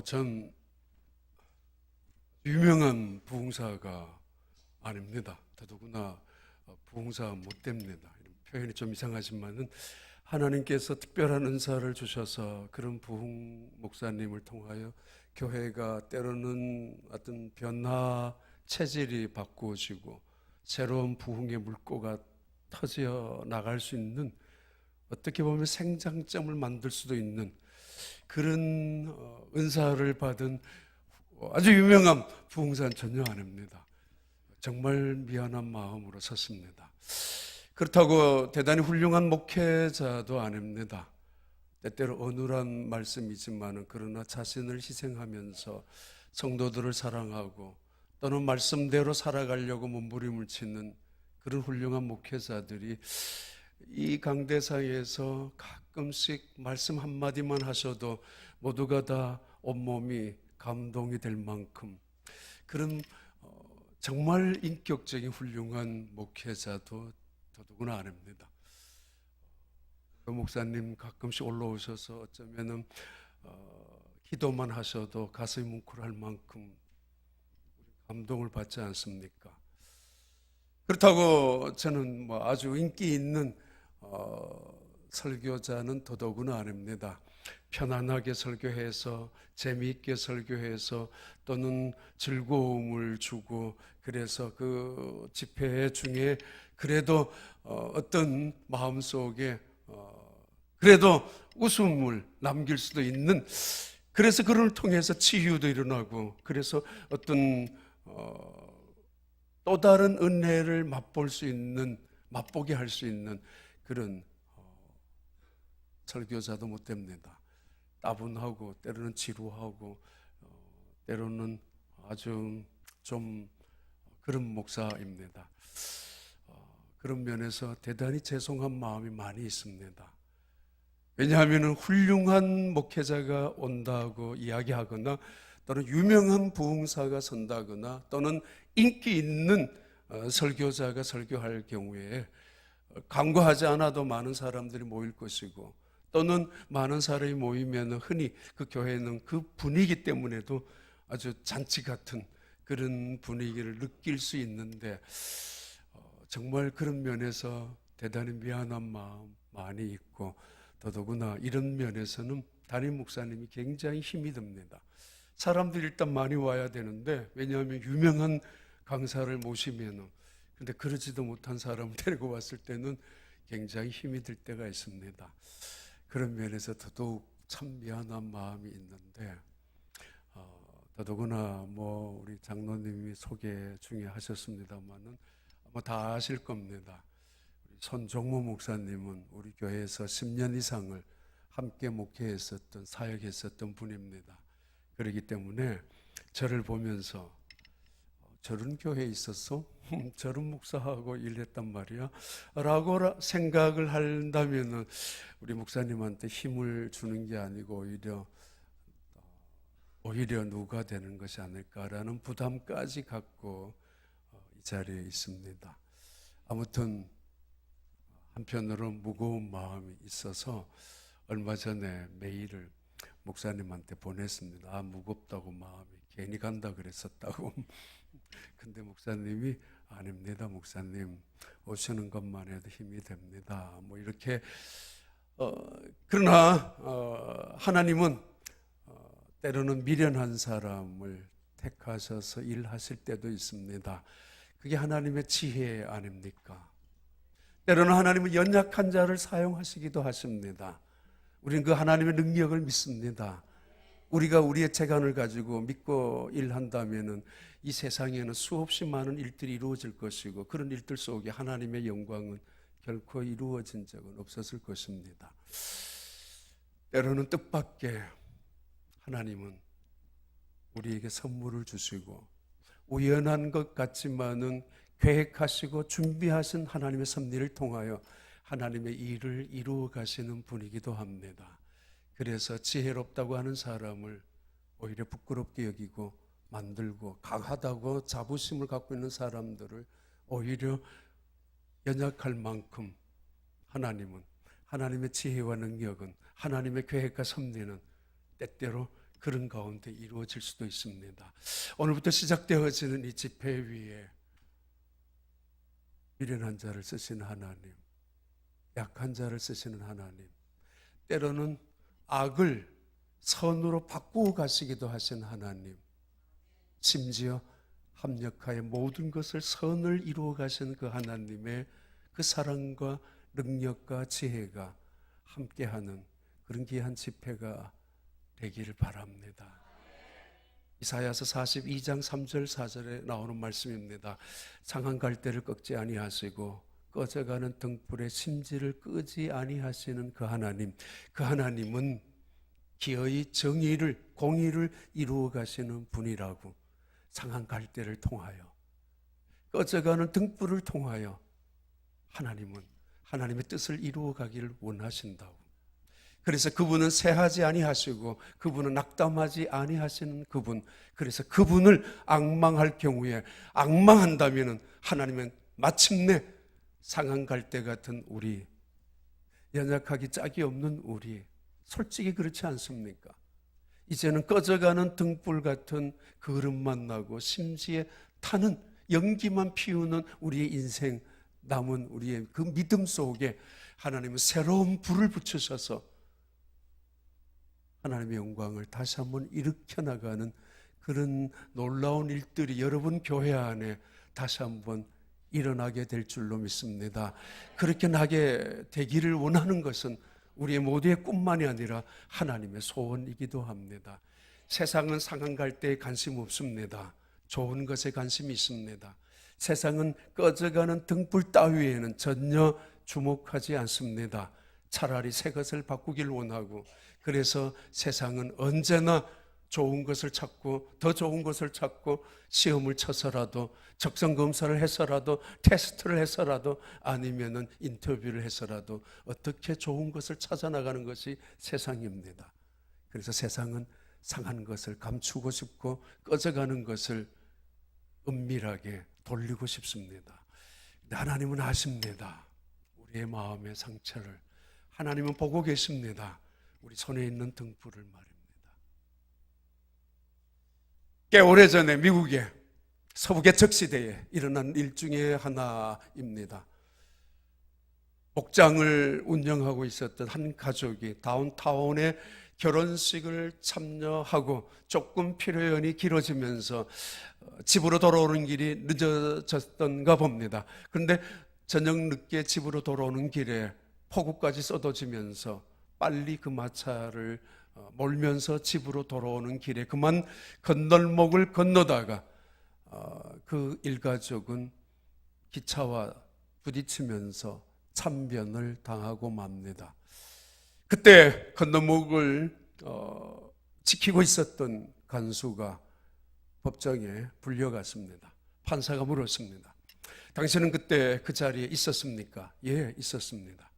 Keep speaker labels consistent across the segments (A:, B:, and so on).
A: 전 유명한 부흥사가 아닙니다. 더더구나 부흥사 못 됩니다. 표현이 좀 이상하지만은 하나님께서 특별한 은사를 주셔서 그런 부흥 목사님을 통하여 교회가 때로는 어떤 변화 체질이 바꾸어지고 새로운 부흥의 물꼬가 터져 나갈 수 있는, 어떻게 보면 생장점을 만들 수도 있는 그런 은사를 받은 아주 유명한 부흥사는 전혀 아닙니다. 정말 미안한 마음으로 섰습니다. 그렇다고 대단히 훌륭한 목회자도 아닙니다. 때때로 어눌한 말씀이지만 그러나 자신을 희생하면서 성도들을 사랑하고 또는 말씀대로 살아가려고 몸부림을 치는 그런 훌륭한 목회자들이 이 강대상에서 가끔씩 말씀 한마디만 하셔도 모두가 다 온몸이 감동이 될 만큼 그런 정말 인격적인 훌륭한 목회자도 더더구나 아닙니다. 그 목사님 가끔씩 올라오셔서 어쩌면은 기도만 하셔도 가슴이 뭉클할 만큼 감동을 받지 않습니까? 그렇다고 저는 아주 인기 있는 설교자는 더더구나 아닙니다. 편안하게 설교해서 재미있게 설교해서 또는 즐거움을 주고, 그래서 그 집회 중에 그래도 어떤 마음속에 그래도 웃음을 남길 수도 있는, 그래서 그를 통해서 치유도 일어나고, 그래서 어떤 또 다른 은혜를 맛볼 수 있는, 맛보게 할 수 있는 그런 설교자도 못 됩니다. 따분하고 때로는 지루하고 때로는 아주 좀 그런 목사입니다. 그런 면에서 대단히 죄송한 마음이 많이 있습니다. 왜냐하면 훌륭한 목회자가 온다고 이야기하거나 또는 유명한 부흥사가 선다거나 또는 인기 있는 설교자가 설교할 경우에 강구하지 않아도 많은 사람들이 모일 것이고, 또는 많은 사람이 모이면 흔히 그 교회는 그 분위기 때문에도 아주 잔치 같은 그런 분위기를 느낄 수 있는데, 정말 그런 면에서 대단히 미안한 마음 많이 있고, 더더구나 이런 면에서는 담임 목사님이 굉장히 힘이 듭니다. 사람들이 일단 많이 와야 되는데, 왜냐하면 유명한 강사를 모시면은, 근데 그러지도 못한 사람을 데리고 왔을 때는 굉장히 힘이 들 때가 있습니다. 그런 면에서 더더욱 참 미안한 마음이 있는데, 더더구나 우리 장로님이 소개 중에 하셨습니다만은 아마 다 아실 겁니다. 손종무 목사님은 우리 교회에서 10년 이상을 함께 목회했었던, 사역했었던 분입니다. 그렇기 때문에 저를 보면서 저런 교회에 있었어? 저런 목사하고 일했단 말이야? 라고 생각을 한다면 우리 목사님한테 힘을 주는 게 아니고 오히려 누가 되는 것이 아닐까라는 부담까지 갖고 이 자리에 있습니다. 아무튼 한편으로 무거운 마음이 있어서 얼마 전에 메일을 목사님한테 보냈습니다. 무겁다고 마음이, 괜히 간다 그랬었다고. 근데 목사님이 아닙니다. 목사님 오시는 것만 해도 힘이 됩니다. 이렇게 그러나 하나님은 때로는 미련한 사람을 택하셔서 일하실 때도 있습니다. 그게 하나님의 지혜 아닙니까? 때로는 하나님은 연약한 자를 사용하시기도 하십니다. 우리는 그 하나님의 능력을 믿습니다. 우리가 우리의 재간을 가지고 믿고 일한다면은 이 세상에는 수없이 많은 일들이 이루어질 것이고, 그런 일들 속에 하나님의 영광은 결코 이루어진 적은 없었을 것입니다. 때로는 뜻밖의 하나님은 우리에게 선물을 주시고, 우연한 것 같지만은 계획하시고 준비하신 하나님의 섭리를 통하여 하나님의 일을 이루어 가시는 분이기도 합니다. 그래서 지혜롭다고 하는 사람을 오히려 부끄럽게 여기고 만들고, 강하다고 자부심을 갖고 있는 사람들을 오히려 연약할 만큼 하나님은, 하나님의 지혜와 능력은, 하나님의 계획과 섭리는 때때로 그런 가운데 이루어질 수도 있습니다. 오늘부터 시작되어지는 이 집회 위에 미련한 자를 쓰시는 하나님, 약한 자를 쓰시는 하나님, 때로는 악을 선으로 바꾸어 가시기도 하신 하나님, 심지어 합력하여 모든 것을 선을 이루어 가신 그 하나님의 그 사랑과 능력과 지혜가 함께하는 그런 귀한 집회가 되기를 바랍니다. 이사야서 42장 3절 4절에 나오는 말씀입니다. 상한 갈대를 꺾지 아니하시고 꺼져가는 등불의 심지를 끄지 아니하시는 그 하나님, 그 하나님은 기어이 정의를 공의를 이루어 가시는 분이라고, 상한 갈대를 통하여 꺼져가는 등불을 통하여 하나님은 하나님의 뜻을 이루어 가기를 원하신다고. 그래서 그분은 쇠하지 아니하시고 그분은 낙담하지 아니하시는 그분, 그래서 그분을 앙망할 경우에, 앙망한다면 하나님은 마침내 상한 갈대 같은 우리, 연약하기 짝이 없는 우리, 솔직히 그렇지 않습니까? 이제는 꺼져가는 등불 같은 그릇 만나고 심지에 타는 연기만 피우는 우리의 인생, 남은 우리의 그 믿음 속에 하나님은 새로운 불을 붙이셔서 하나님의 영광을 다시 한번 일으켜 나가는 그런 놀라운 일들이 여러분 교회 안에 다시 한번 일어나게 될 줄로 믿습니다. 그렇게 나게 되기를 원하는 것은 우리의 모두의 꿈만이 아니라 하나님의 소원이기도 합니다. 세상은 상한 갈대에 관심 없습니다. 좋은 것에 관심이 있습니다. 세상은 꺼져가는 등불 따위에는 전혀 주목하지 않습니다. 차라리 새 것을 바꾸길 원하고, 그래서 세상은 언제나 좋은 것을 찾고 더 좋은 것을 찾고 시험을 쳐서라도, 적성검사를 해서라도, 테스트를 해서라도, 아니면은 인터뷰를 해서라도 어떻게 좋은 것을 찾아나가는 것이 세상입니다. 그래서 세상은 상한 것을 감추고 싶고 꺼져가는 것을 은밀하게 돌리고 싶습니다. 근데 하나님은 아십니다. 우리의 마음의 상처를 하나님은 보고 계십니다. 우리 손에 있는 등불을 말입니다. 꽤 오래전에 미국의 서부 개척시대에 일어난 일 중에 하나입니다. 목장을 운영하고 있었던 한 가족이 다운타운에 결혼식을 참여하고 조금 필요연이 길어지면서 집으로 돌아오는 길이 늦어졌던가 봅니다. 그런데 저녁 늦게 집으로 돌아오는 길에 폭우까지 쏟아지면서 빨리 그 마차를 몰면서 집으로 돌아오는 길에 그만 건널목을 건너다가 그 일가족은 기차와 부딪히면서 참변을 당하고 맙니다. 그때 건너목을 지키고 있었던 간수가 법정에 불려갔습니다. 판사가 물었습니다. 당신은 그때 그 자리에 있었습니까? 예, 있었습니다.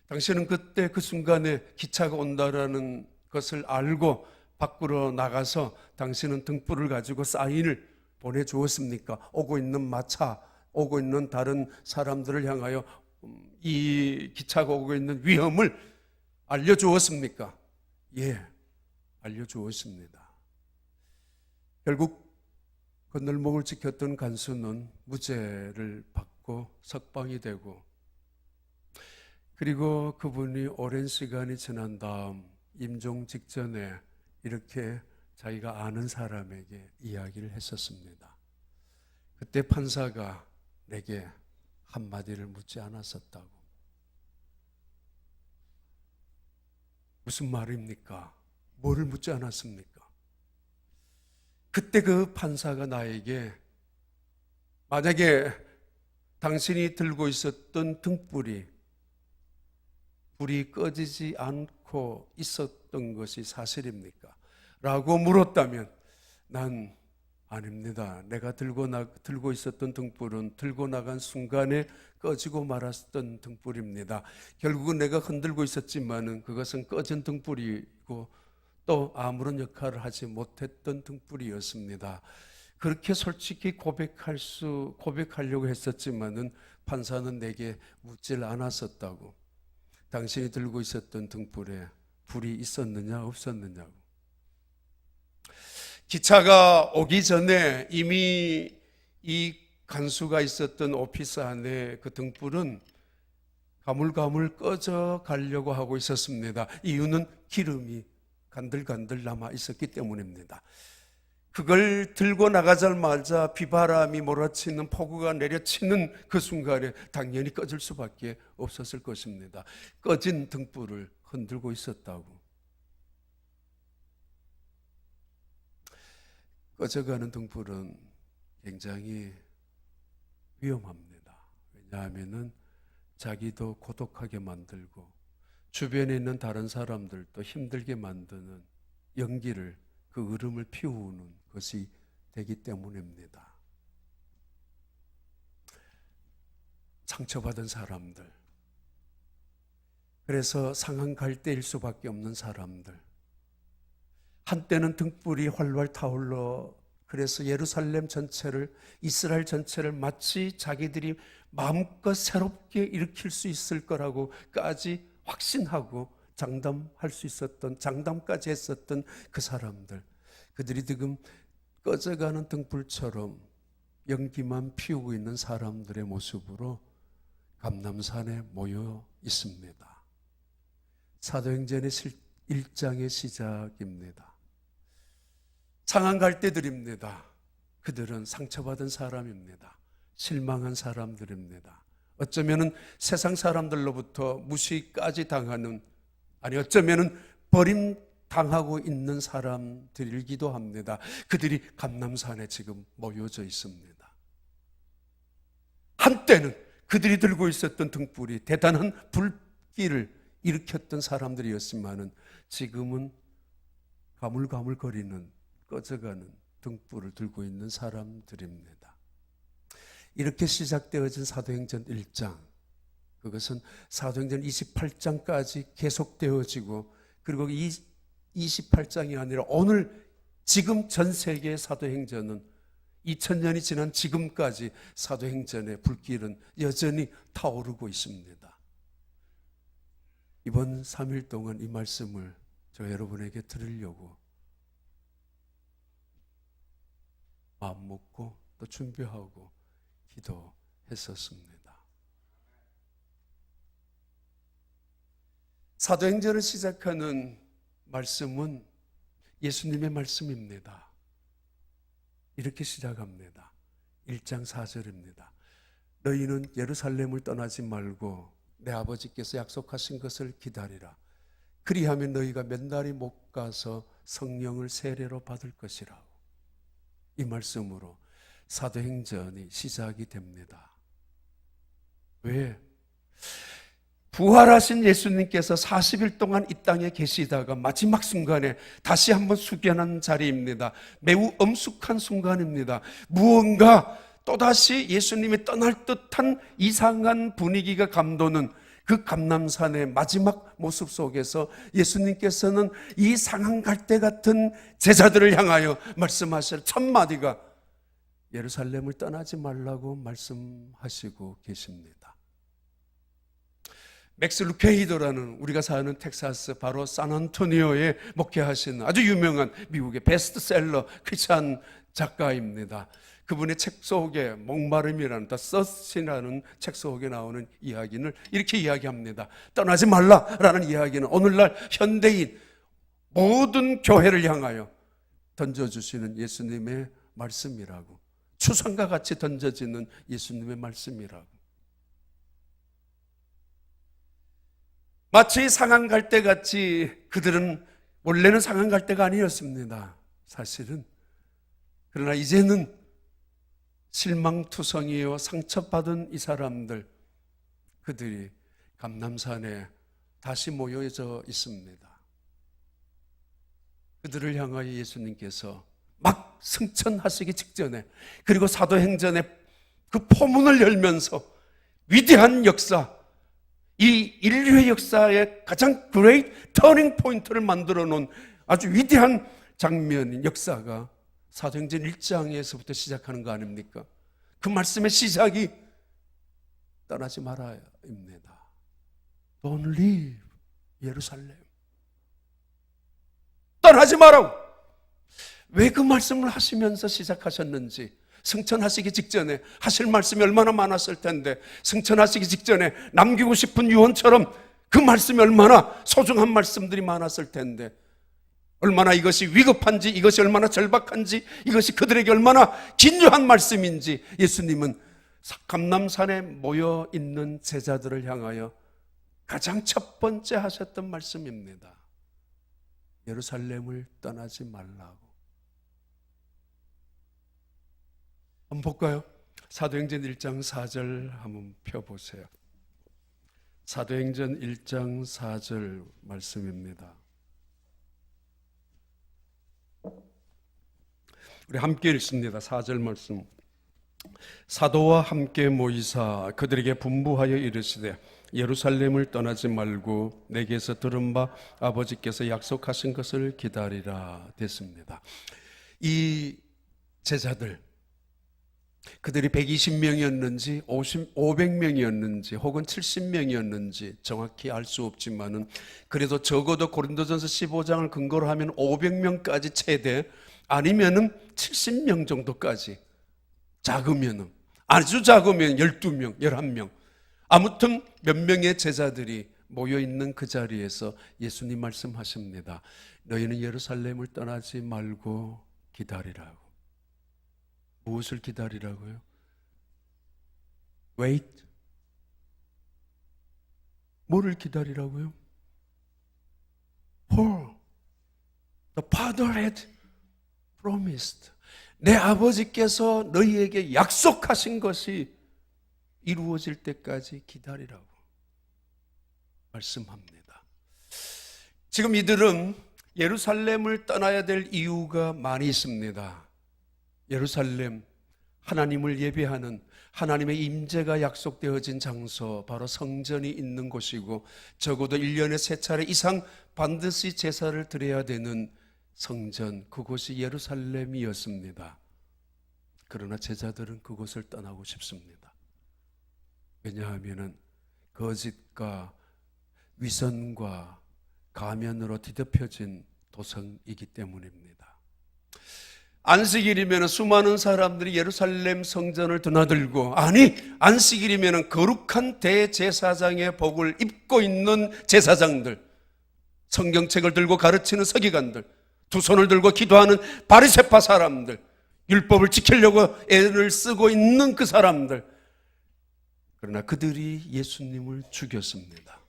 A: 당신은 그때 그 순간에 기차가 온다라는 것을 알고 밖으로 나가서 당신은 등불을 가지고 사인을 보내주었습니까? 오고 있는 마차, 오고 있는 다른 사람들을 향하여 이 기차가 오고 있는 위험을 알려주었습니까? 예, 알려주었습니다. 결국 건널목을 지켰던 간수는 무죄를 받고 석방이 되고, 그리고 그분이 오랜 시간이 지난 다음 임종 직전에 이렇게 자기가 아는 사람에게 이야기를 했었습니다. 그때 판사가 내게 한마디를 묻지 않았었다고. 무슨 말입니까? 뭐를 묻지 않았습니까? 그때 그 판사가 나에게 만약에 당신이 들고 있었던 등불이 불이 꺼지지 않고 있었던 것이 사실입니까? 라고 물었다면 난 아닙니다. 내가 들고 있었던 등불은 들고 나간 순간에 꺼지고 말았던 등불입니다. 결국은 내가 흔들고 있었지만은 그것은 꺼진 등불이고 또 아무런 역할을 하지 못했던 등불이었습니다. 그렇게 솔직히 고백하려고 했었지만은 판사는 내게 묻질 않았었다고. 당신이 들고 있었던 등불에 불이 있었느냐 없었느냐고. 기차가 오기 전에 이미 이 간수가 있었던 오피스 안에 그 등불은 가물가물 꺼져 가려고 하고 있었습니다. 이유는 기름이 간들간들 남아 있었기 때문입니다. 그걸 들고 나가자마자 비바람이 몰아치는 폭우가 내려치는 그 순간에 당연히 꺼질 수밖에 없었을 것입니다. 꺼진 등불을 흔들고 있었다고. 꺼져가는 등불은 굉장히 위험합니다. 왜냐하면 자기도 고독하게 만들고 주변에 있는 다른 사람들도 힘들게 만드는 연기를, 그 으름을 피우는 것이 되기 때문입니다. 상처받은 사람들, 그래서 상한 갈대일 수밖에 없는 사람들, 한때는 등불이 활활 타올라 그래서 예루살렘 전체를, 이스라엘 전체를 마치 자기들이 마음껏 새롭게 일으킬 수 있을 거라고까지 확신하고 장담할 수 있었던, 장담까지 했었던 그 사람들, 그들이 지금 꺼져가는 등불처럼 연기만 피우고 있는 사람들의 모습으로 감람산에 모여 있습니다. 사도행전의 1장의 시작입니다. 상한 갈대들입니다. 그들은 상처받은 사람입니다. 실망한 사람들입니다. 어쩌면 세상 사람들로부터 무시까지 당하는, 아니 어쩌면 버림당하고 있는 사람들이기도 합니다. 그들이 감람산에 지금 모여져 있습니다. 한때는 그들이 들고 있었던 등불이 대단한 불길을 일으켰던 사람들이었지만은 지금은 가물가물거리는, 꺼져가는 등불을 들고 있는 사람들입니다. 이렇게 시작되어진 사도행전 1장, 그것은 사도행전 28장까지 계속되어지고, 그리고 이 28장이 아니라 오늘 지금 전 세계의 사도행전은 2000년이 지난 지금까지 사도행전의 불길은 여전히 타오르고 있습니다. 이번 3일 동안 이 말씀을 저 여러분에게 들으려고 마음 먹고 또 준비하고 기도했었습니다. 사도행전을 시작하는 말씀은 예수님의 말씀입니다. 이렇게 시작합니다. 1장 4절입니다. 너희는 예루살렘을 떠나지 말고 내 아버지께서 약속하신 것을 기다리라. 그리하면 너희가 몇 날이 못 가서 성령을 세례로 받을 것이라고. 이 말씀으로 사도행전이 시작이 됩니다. 왜? 부활하신 예수님께서 40일 동안 이 땅에 계시다가 마지막 순간에 다시 한번 숙연한 자리입니다. 매우 엄숙한 순간입니다. 무언가 또다시 예수님이 떠날 듯한 이상한 분위기가 감도는 그 감람산의 마지막 모습 속에서 예수님께서는 이 상한 갈대 같은 제자들을 향하여 말씀하실 첫 마디가 예루살렘을 떠나지 말라고 말씀하시고 계십니다. 맥스 루케이도라는, 우리가 사는 텍사스 바로 샌안토니오에 목회하신 아주 유명한 미국의 베스트셀러 크리스찬 작가입니다. 그분의 책 속에 목마름이라는, The Thirst이라는 책 속에 나오는 이야기를 이렇게 이야기합니다. 떠나지 말라라는 이야기는 오늘날 현대인 모든 교회를 향하여 던져주시는 예수님의 말씀이라고, 추상과 같이 던져지는 예수님의 말씀이라고. 마치 상한 갈대같이 그들은 원래는 상한 갈대가 아니었습니다. 사실은. 그러나 이제는 실망투성이요 상처받은 이 사람들, 그들이 감람산에 다시 모여져 있습니다. 그들을 향하여 예수님께서 막 승천하시기 직전에, 그리고 사도행전의 그 포문을 열면서 위대한 역사, 이 인류의 역사의 가장 그레이트 터닝 포인트를 만들어 놓은 아주 위대한 장면인 역사가 사도행전 1장에서부터 시작하는 거 아닙니까? 그 말씀의 시작이 떠나지 말아입니다. Don't leave 예루살렘. 떠나지 마라고. 왜 그 말씀을 하시면서 시작하셨는지, 승천하시기 직전에 하실 말씀이 얼마나 많았을 텐데, 승천하시기 직전에 남기고 싶은 유언처럼 그 말씀이 얼마나 소중한 말씀들이 많았을 텐데, 얼마나 이것이 위급한지, 이것이 얼마나 절박한지, 이것이 그들에게 얼마나 긴요한 말씀인지 예수님은 감람산에 모여 있는 제자들을 향하여 가장 첫 번째 하셨던 말씀입니다. 예루살렘을 떠나지 말라고. 한번 볼까요? 사도행전 1장 4절 한번 펴보세요. 사도행전 1장 4절 말씀입니다. 우리 함께 읽습니다. 4절 말씀. 사도와 함께 모이사 그들에게 분부하여 이르시되 예루살렘을 떠나지 말고 내게서 들은 바 아버지께서 약속하신 것을 기다리라 됐습니다. 이 제자들, 그들이 120명이었는지 500명이었는지 혹은 70명이었는지 정확히 알 수 없지만은, 그래도 적어도 고린도전서 15장을 근거로 하면 500명까지 최대, 아니면은 70명 정도까지, 작으면은, 아주 작으면 12명, 11명, 아무튼 몇 명의 제자들이 모여있는 그 자리에서 예수님 말씀하십니다. 너희는 예루살렘을 떠나지 말고 기다리라고. 무엇을 기다리라고요? Wait. 뭐를 기다리라고요? For the Father had promised. 내 아버지께서 너희에게 약속하신 것이 이루어질 때까지 기다리라고 말씀합니다. 지금 이들은 예루살렘을 떠나야 될 이유가 많이 있습니다. 예루살렘, 하나님을 예배하는, 하나님의 임재가 약속되어진 장소, 바로 성전이 있는 곳이고, 적어도 1년에 3차례 이상 반드시 제사를 드려야 되는 성전, 그곳이 예루살렘이었습니다. 그러나 제자들은 그곳을 떠나고 싶습니다. 왜냐하면 거짓과 위선과 가면으로 뒤덮여진 도성이기 때문입니다. 안식일이면 수많은 사람들이 예루살렘 성전을 드나들고, 아니 안식일이면 거룩한 대제사장의 복을 입고 있는 제사장들, 성경책을 들고 가르치는 서기관들, 두 손을 들고 기도하는 바리새파 사람들, 율법을 지키려고 애를 쓰고 있는 그 사람들, 그러나 그들이 예수님을 죽였습니다.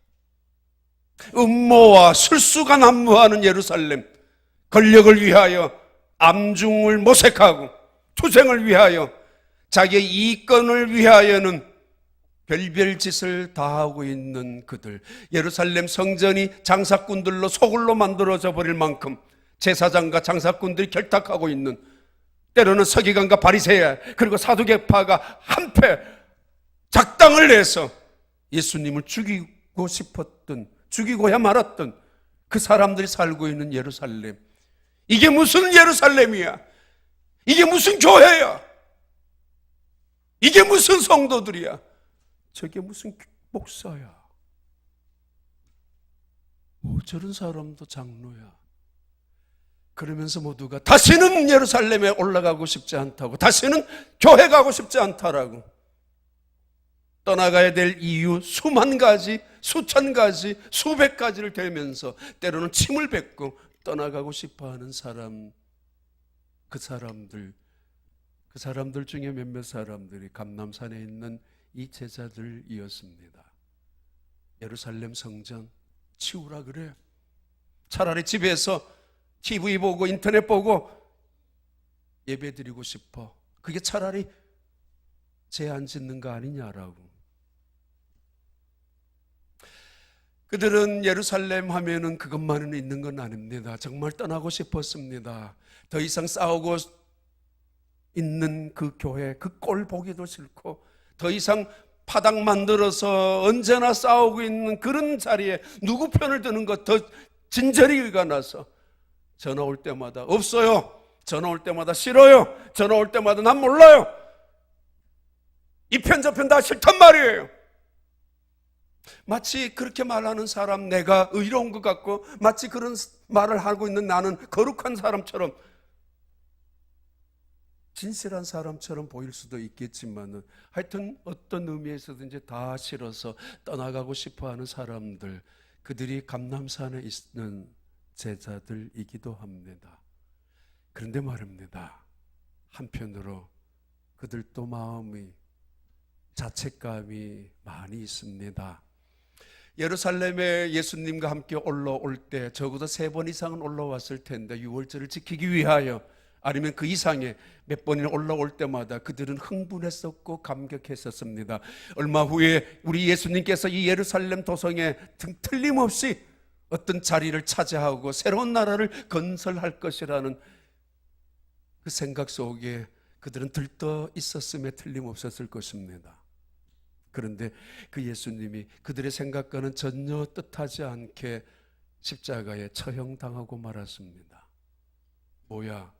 A: 음모와 술수가 난무하는 예루살렘, 권력을 위하여 암중을 모색하고 투쟁을 위하여 자기의 이권을 위하여는 별별 짓을 다하고 있는 그들, 예루살렘 성전이 장사꾼들로 소굴로 만들어져 버릴 만큼 제사장과 장사꾼들이 결탁하고 있는, 때로는 서기관과 바리새야 그리고 사두개파가 한패 작당을 내서 예수님을 죽이고 싶었던, 죽이고야 말았던 그 사람들이 살고 있는 예루살렘, 이게 무슨 예루살렘이야? 이게 무슨 교회야? 이게 무슨 성도들이야? 저게 무슨 목사야? 저런 사람도 장로야. 그러면서 모두가 다시는 예루살렘에 올라가고 싶지 않다고, 다시는 교회 가고 싶지 않다라고, 떠나가야 될 이유 수만 가지, 수천 가지, 수백 가지를 대면서 때로는 침을 뱉고 떠나가고 싶어하는 사람, 그 사람들 중에 몇몇 사람들이 감람산에 있는 이 제자들이었습니다. 예루살렘 성전 치우라 그래. 차라리 집에서 TV 보고 인터넷 보고 예배 드리고 싶어. 그게 차라리 죄 안 짓는 거 아니냐라고. 그들은 예루살렘 하면은 그것만은 있는 건 아닙니다. 정말 떠나고 싶었습니다. 더 이상 싸우고 있는 그 교회, 그 꼴 보기도 싫고, 더 이상 파당 만들어서 언제나 싸우고 있는 그런 자리에 누구 편을 드는 것 더 진저리 의가 나서 전화 올 때마다 없어요, 전화 올 때마다 싫어요, 전화 올 때마다 난 몰라요, 이 편 저 편 다 싫단 말이에요. 마치 그렇게 말하는 사람 내가 의로운 것 같고, 마치 그런 말을 하고 있는 나는 거룩한 사람처럼 진실한 사람처럼 보일 수도 있겠지만은 하여튼 어떤 의미에서든지 다 싫어서 떠나가고 싶어하는 사람들, 그들이 감람산에 있는 제자들이기도 합니다. 그런데 말입니다, 한편으로 그들도 마음이, 자책감이 많이 있습니다. 예루살렘에 예수님과 함께 올라올 때 적어도 3번 이상은 올라왔을 텐데, 유월절을 지키기 위하여, 아니면 그 이상의 몇 번이나 올라올 때마다 그들은 흥분했었고 감격했었습니다. 얼마 후에 우리 예수님께서 이 예루살렘 도성에 틀림없이 어떤 자리를 차지하고 새로운 나라를 건설할 것이라는 그 생각 속에 그들은 들떠 있었음에 틀림없었을 것입니다. 그런데 그 예수님이 그들의 생각과는 전혀 뜻하지 않게 십자가에 처형당하고 말았습니다. 뭐야?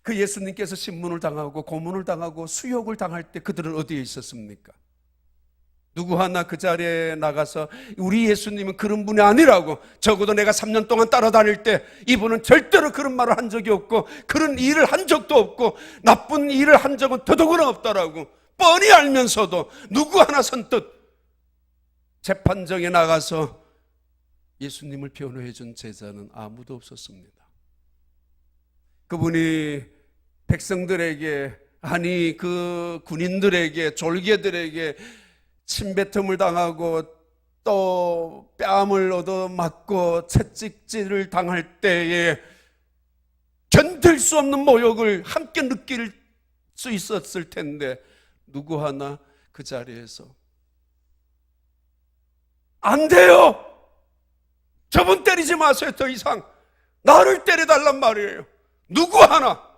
A: 그 예수님께서 신문을 당하고 고문을 당하고 수욕을 당할 때 그들은 어디에 있었습니까? 누구 하나 그 자리에 나가서 우리 예수님은 그런 분이 아니라고, 적어도 내가 3년 동안 따라다닐 때 이분은 절대로 그런 말을 한 적이 없고 그런 일을 한 적도 없고 나쁜 일을 한 적은 더더구나 없다라고 뻔히 알면서도 누구 하나 선뜻 재판정에 나가서 예수님을 변호해 준 제자는 아무도 없었습니다. 그분이 백성들에게, 아니 그 군인들에게, 졸개들에게 침뱉음을 당하고 또 뺨을 얻어맞고 채찍질을 당할 때에 견딜 수 없는 모욕을 함께 느낄 수 있었을 텐데 누구 하나 그 자리에서 안 돼요, 저분 때리지 마세요, 더 이상 나를 때려달란 말이에요, 누구 하나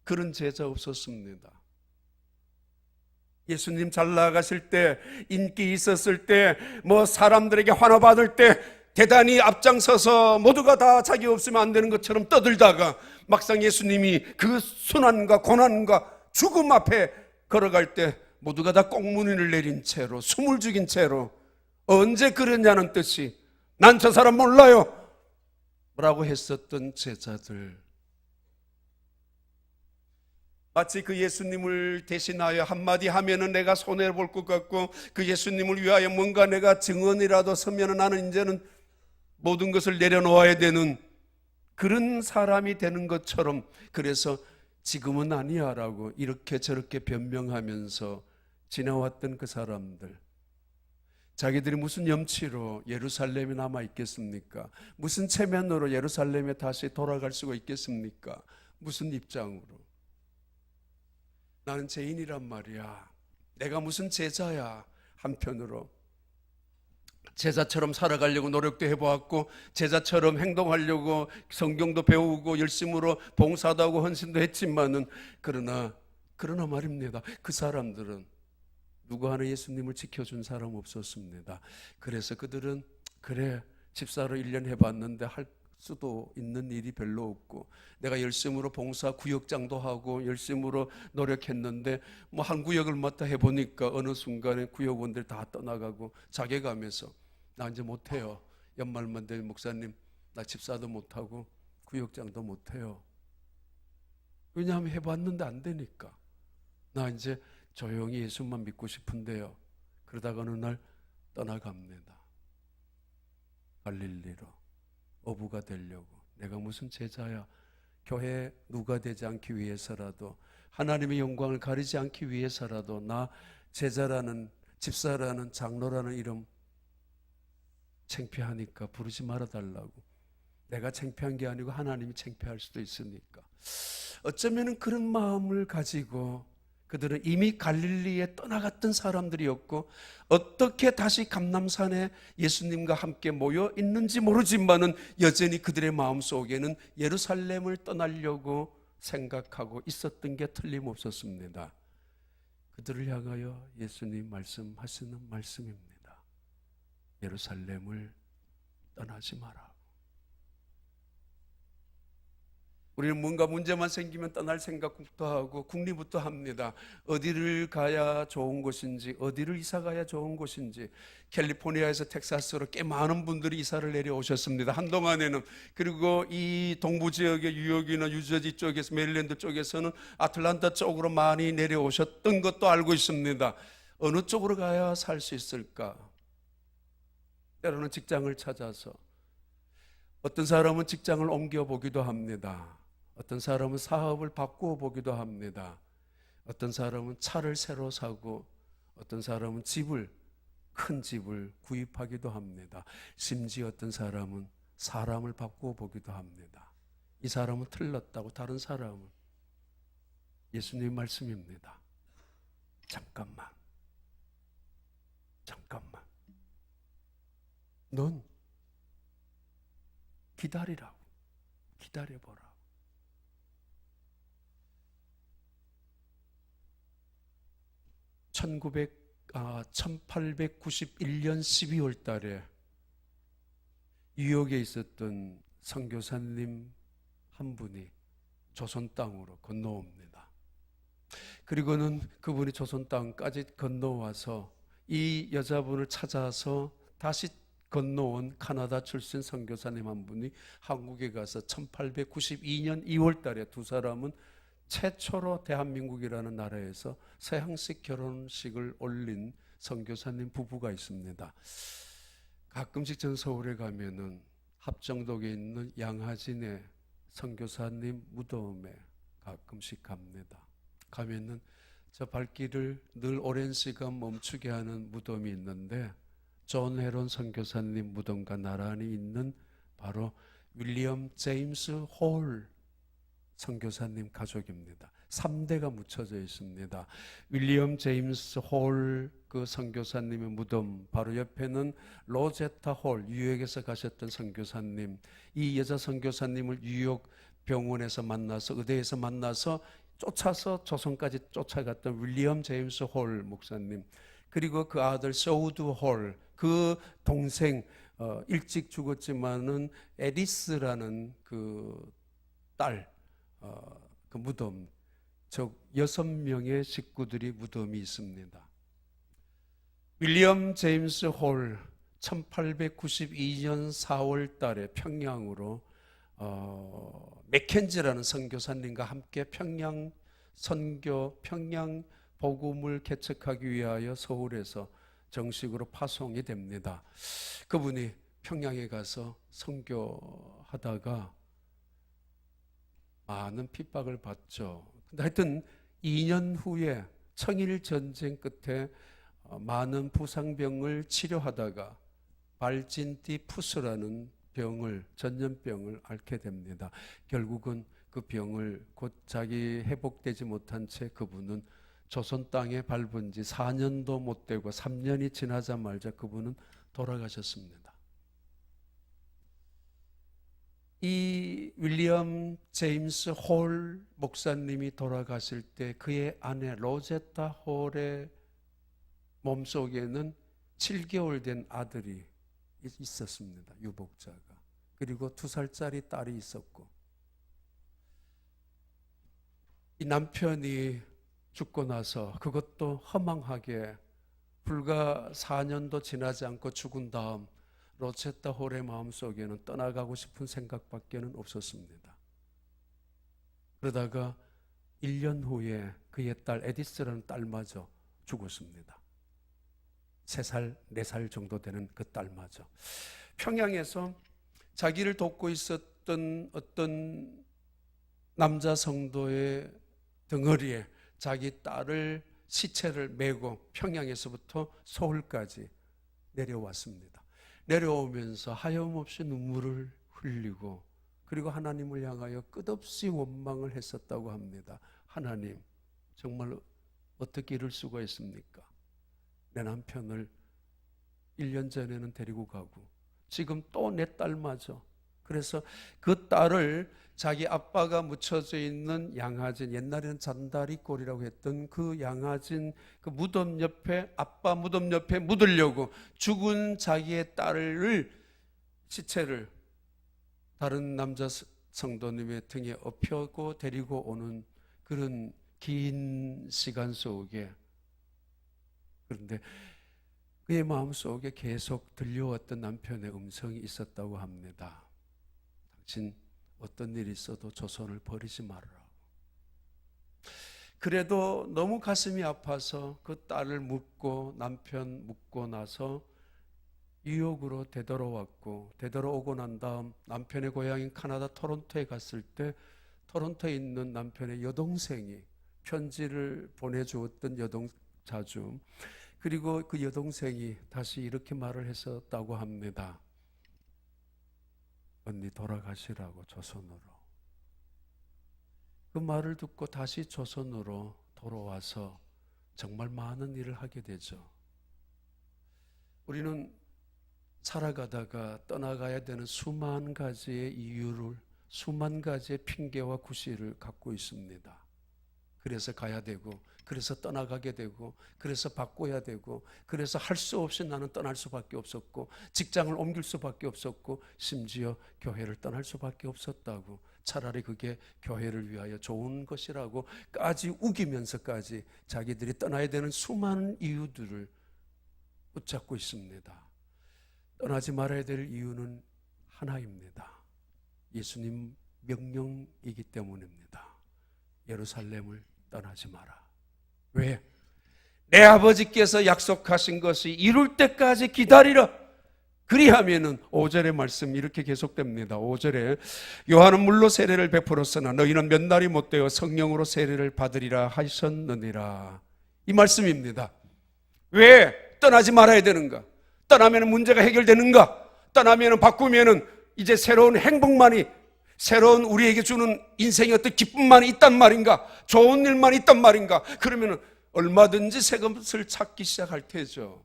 A: 그런 제자 없었습니다. 예수님 잘 나가실 때, 인기 있었을 때, 뭐 사람들에게 환호받을 때 대단히 앞장서서 모두가 다 자기 없으면 안 되는 것처럼 떠들다가 막상 예수님이 그 순환과 고난과 죽음 앞에 걸어갈 때 모두가 다 꽁무니를 내린 채로, 숨을 죽인 채로, 언제 그러냐는 뜻이 난 저 사람 몰라요 라고 했었던 제자들, 마치 그 예수님을 대신하여 한마디 하면은 내가 손해볼 것 같고 그 예수님을 위하여 뭔가 내가 증언이라도 서면은 나는 이제는 모든 것을 내려놓아야 되는 그런 사람이 되는 것처럼, 그래서 지금은 아니야 라고 이렇게 저렇게 변명하면서 지나왔던 그 사람들, 자기들이 무슨 염치로 예루살렘에 남아 있겠습니까? 무슨 체면으로 예루살렘에 다시 돌아갈 수가 있겠습니까? 무슨 입장으로? 나는 죄인이란 말이야, 내가 무슨 제자야. 한편으로 제자처럼 살아가려고 노력도 해보았고 제자처럼 행동하려고 성경도 배우고 열심으로 봉사도 하고 헌신도 했지만은 그러나 말입니다, 그 사람들은 누구 하나 예수님을 지켜준 사람 없었습니다. 그래서 그들은 그래 집사로 1년 해봤는데 할 수도 있는 일이 별로 없고, 내가 열심으로 봉사 구역장도 하고 열심으로 노력했는데 뭐 한 구역을 맡아 해보니까 어느 순간에 구역원들 다 떠나가고 자괴감에서 나 이제 못해요, 연말만 되면 목사님 나 집사도 못하고 구역장도 못해요. 왜냐하면 해봤는데 안 되니까 나 이제 조용히 예수만 믿고 싶은데요. 그러다가 어느 날 떠나갑니다. 갈릴리로 어부가 되려고. 내가 무슨 제자야, 교회 누가 되지 않기 위해서라도, 하나님의 영광을 가리지 않기 위해서라도 나 제자라는, 집사라는, 장로라는 이름 창피하니까 부르지 말아달라고. 내가 창피한 게 아니고 하나님이 창피할 수도 있으니까. 어쩌면 그런 마음을 가지고 그들은 이미 갈릴리에 떠나갔던 사람들이었고 어떻게 다시 감람산에 예수님과 함께 모여 있는지 모르지만은 여전히 그들의 마음속에는 예루살렘을 떠나려고 생각하고 있었던 게 틀림없었습니다. 그들을 향하여 예수님 말씀하시는 말씀입니다. 예루살렘을 떠나지 마라. 우리는 뭔가 문제만 생기면 떠날 생각부터 하고 궁리부터 합니다. 어디를 가야 좋은 곳인지, 어디를 이사 가야 좋은 곳인지. 캘리포니아에서 텍사스로 꽤 많은 분들이 이사를 내려오셨습니다. 한동안에는. 그리고 이 동부 지역의 뉴욕이나 뉴저지 쪽에서, 메릴랜드 쪽에서는 아틀란타 쪽으로 많이 내려오셨던 것도 알고 있습니다. 어느 쪽으로 가야 살 수 있을까? 때로는 직장을 찾아서, 어떤 사람은 직장을 옮겨보기도 합니다. 어떤 사람은 사업을 바꾸어 보기도 합니다. 어떤 사람은 차를 새로 사고, 어떤 사람은 큰 집을 구입하기도 합니다. 심지어 어떤 사람은 사람을 바꾸어 보기도 합니다. 이 사람은 틀렸다고 다른 사람은. 예수님 말씀입니다. 잠깐만. 넌 기다리라고. 기다려보라. 1891년 12월 달에 뉴욕에 있었던 선교사님 한 분이 조선 땅으로 건너옵니다. 그리고는 그분이 조선 땅까지 건너와서 이 여자분을 찾아서 다시 건너온 카나다 출신 선교사님 한 분이 한국에 가서 1892년 2월 달에 두 사람은 최초로 대한민국이라는 나라에서 서양식 결혼식을 올린 선교사님 부부가 있습니다. 가끔씩 전 서울에 가면은 합정동에 있는 양하진의 선교사님 무덤에 가끔씩 갑니다. 가면은 저 발길을 늘 오랜 시간 멈추게 하는 무덤이 있는데, 존 헤론 선교사님 무덤과 나란히 있는 바로 윌리엄 제임스 홀 선교사님 가족입니다. 3대가 묻혀져 있습니다. 윌리엄 제임스 홀 그 선교사님의 무덤 바로 옆에는 로제타 홀, 뉴욕에서 가셨던 선교사님, 이 여자 선교사님을 뉴욕 병원에서 만나서, 의대에서 만나서 쫓아서 조선까지 쫓아갔던 윌리엄 제임스 홀 목사님, 그리고 그 아들 소우드 홀, 그 동생 일찍 죽었지만은 에디스라는 그 딸, 그 무덤, 즉 6명의 식구들이 무덤이 있습니다. 윌리엄 제임스 홀 1892년 4월 달에 평양으로 맥켄지라는 선교사님과 함께 평양 선교, 평양 복음을 개척하기 위하여 서울에서 정식으로 파송이 됩니다. 그분이 평양에 가서 선교하다가 많은 핍박을 받죠. 근데 하여튼 2년 후에 청일 전쟁 끝에 많은 부상병을 치료하다가 발진티푸스라는 병을, 전염병을 앓게 됩니다. 결국은 그 병을 곧 자기 회복되지 못한 채 그분은 조선 땅에 밟은 지 4년도 못 되고 3년이 지나자마자 그분은 돌아가셨습니다. 이 윌리엄 제임스 홀 목사님이 돌아가실 때 그의 아내 로제타 홀의 몸속에는 7개월 된 아들이 있었습니다. 유복자가. 그리고 2살짜리 딸이 있었고, 이 남편이 죽고 나서 그것도 허망하게 불과 4년도 지나지 않고 죽은 다음 로제타 홀의 마음속에는 떠나가고 싶은 생각밖에는 없었습니다. 그러다가 1년 후에 그의 딸 에디스라는 딸마저 죽었습니다. 3살, 4살 정도 되는 그 딸마저. 평양에서 자기를 돕고 있었던 어떤 남자 성도의 덩어리에 자기 딸을 시체를 메고 평양에서부터 서울까지 내려왔습니다. 내려오면서 하염없이 눈물을 흘리고, 그리고 하나님을 향하여 끝없이 원망을 했었다고 합니다. 하나님, 정말 어떻게 이럴 수가 있습니까? 내 남편을 1년 전에는 데리고 가고 지금 또 내 딸마저. 그래서 그 딸을 자기 아빠가 묻혀져 있는 양하진, 옛날에는 잔다리꼴이라고 했던 그 양하진 그 무덤 옆에, 아빠 무덤 옆에 묻으려고 죽은 자기의 딸을, 시체를 다른 남자 성도님의 등에 업혀고 데리고 오는 그런 긴 시간 속에, 그런데 그의 마음속에 계속 들려왔던 남편의 음성이 있었다고 합니다. 당신 어떤 일이 있어도 조선을 버리지 말아라. 그래도 너무 가슴이 아파서 그 딸을 묻고 남편 묻고 나서 뉴욕으로 되돌아왔고, 되돌아오고 난 다음 남편의 고향인 카나다 토론토에 갔을 때 토론토에 있는 남편의 여동생이 편지를 보내주었던 여동자주, 그리고 그 여동생이 다시 이렇게 말을 했었다고 합니다. 언니 돌아가시라고, 조선으로. 그 말을 듣고 다시 조선으로 돌아와서 정말 많은 일을 하게 되죠. 우리는 살아가다가 떠나가야 되는 수만 가지의 이유를, 수만 가지의 핑계와 구실을 갖고 있습니다. 그래서 가야 되고, 그래서 떠나가게 되고, 그래서 바꿔야 되고, 그래서 할 수 없이 나는 떠날 수밖에 없었고, 직장을 옮길 수밖에 없었고, 심지어 교회를 떠날 수밖에 없었다고, 차라리 그게 교회를 위하여 좋은 것이라고까지 우기면서까지 자기들이 떠나야 되는 수많은 이유들을 붙잡고 있습니다. 떠나지 말아야 될 이유는 하나입니다. 예수님 명령이기 때문입니다. 예루살렘을 떠나지 마라. 왜? 내 아버지께서 약속하신 것이 이룰 때까지 기다리라. 그리하면은 5절의 말씀이 이렇게 계속됩니다. 5절에 요한은 물로 세례를 베풀었으나 너희는 몇 날이 못되어 성령으로 세례를 받으리라 하셨느니라. 이 말씀입니다. 왜 떠나지 말아야 되는가? 떠나면 문제가 해결되는가? 떠나면 바꾸면 이제 새로운 행복만이, 새로운 우리에게 주는 인생의 어떤 기쁨만이 있단 말인가? 좋은 일만 있단 말인가? 그러면 얼마든지 새 것을 찾기 시작할 테죠.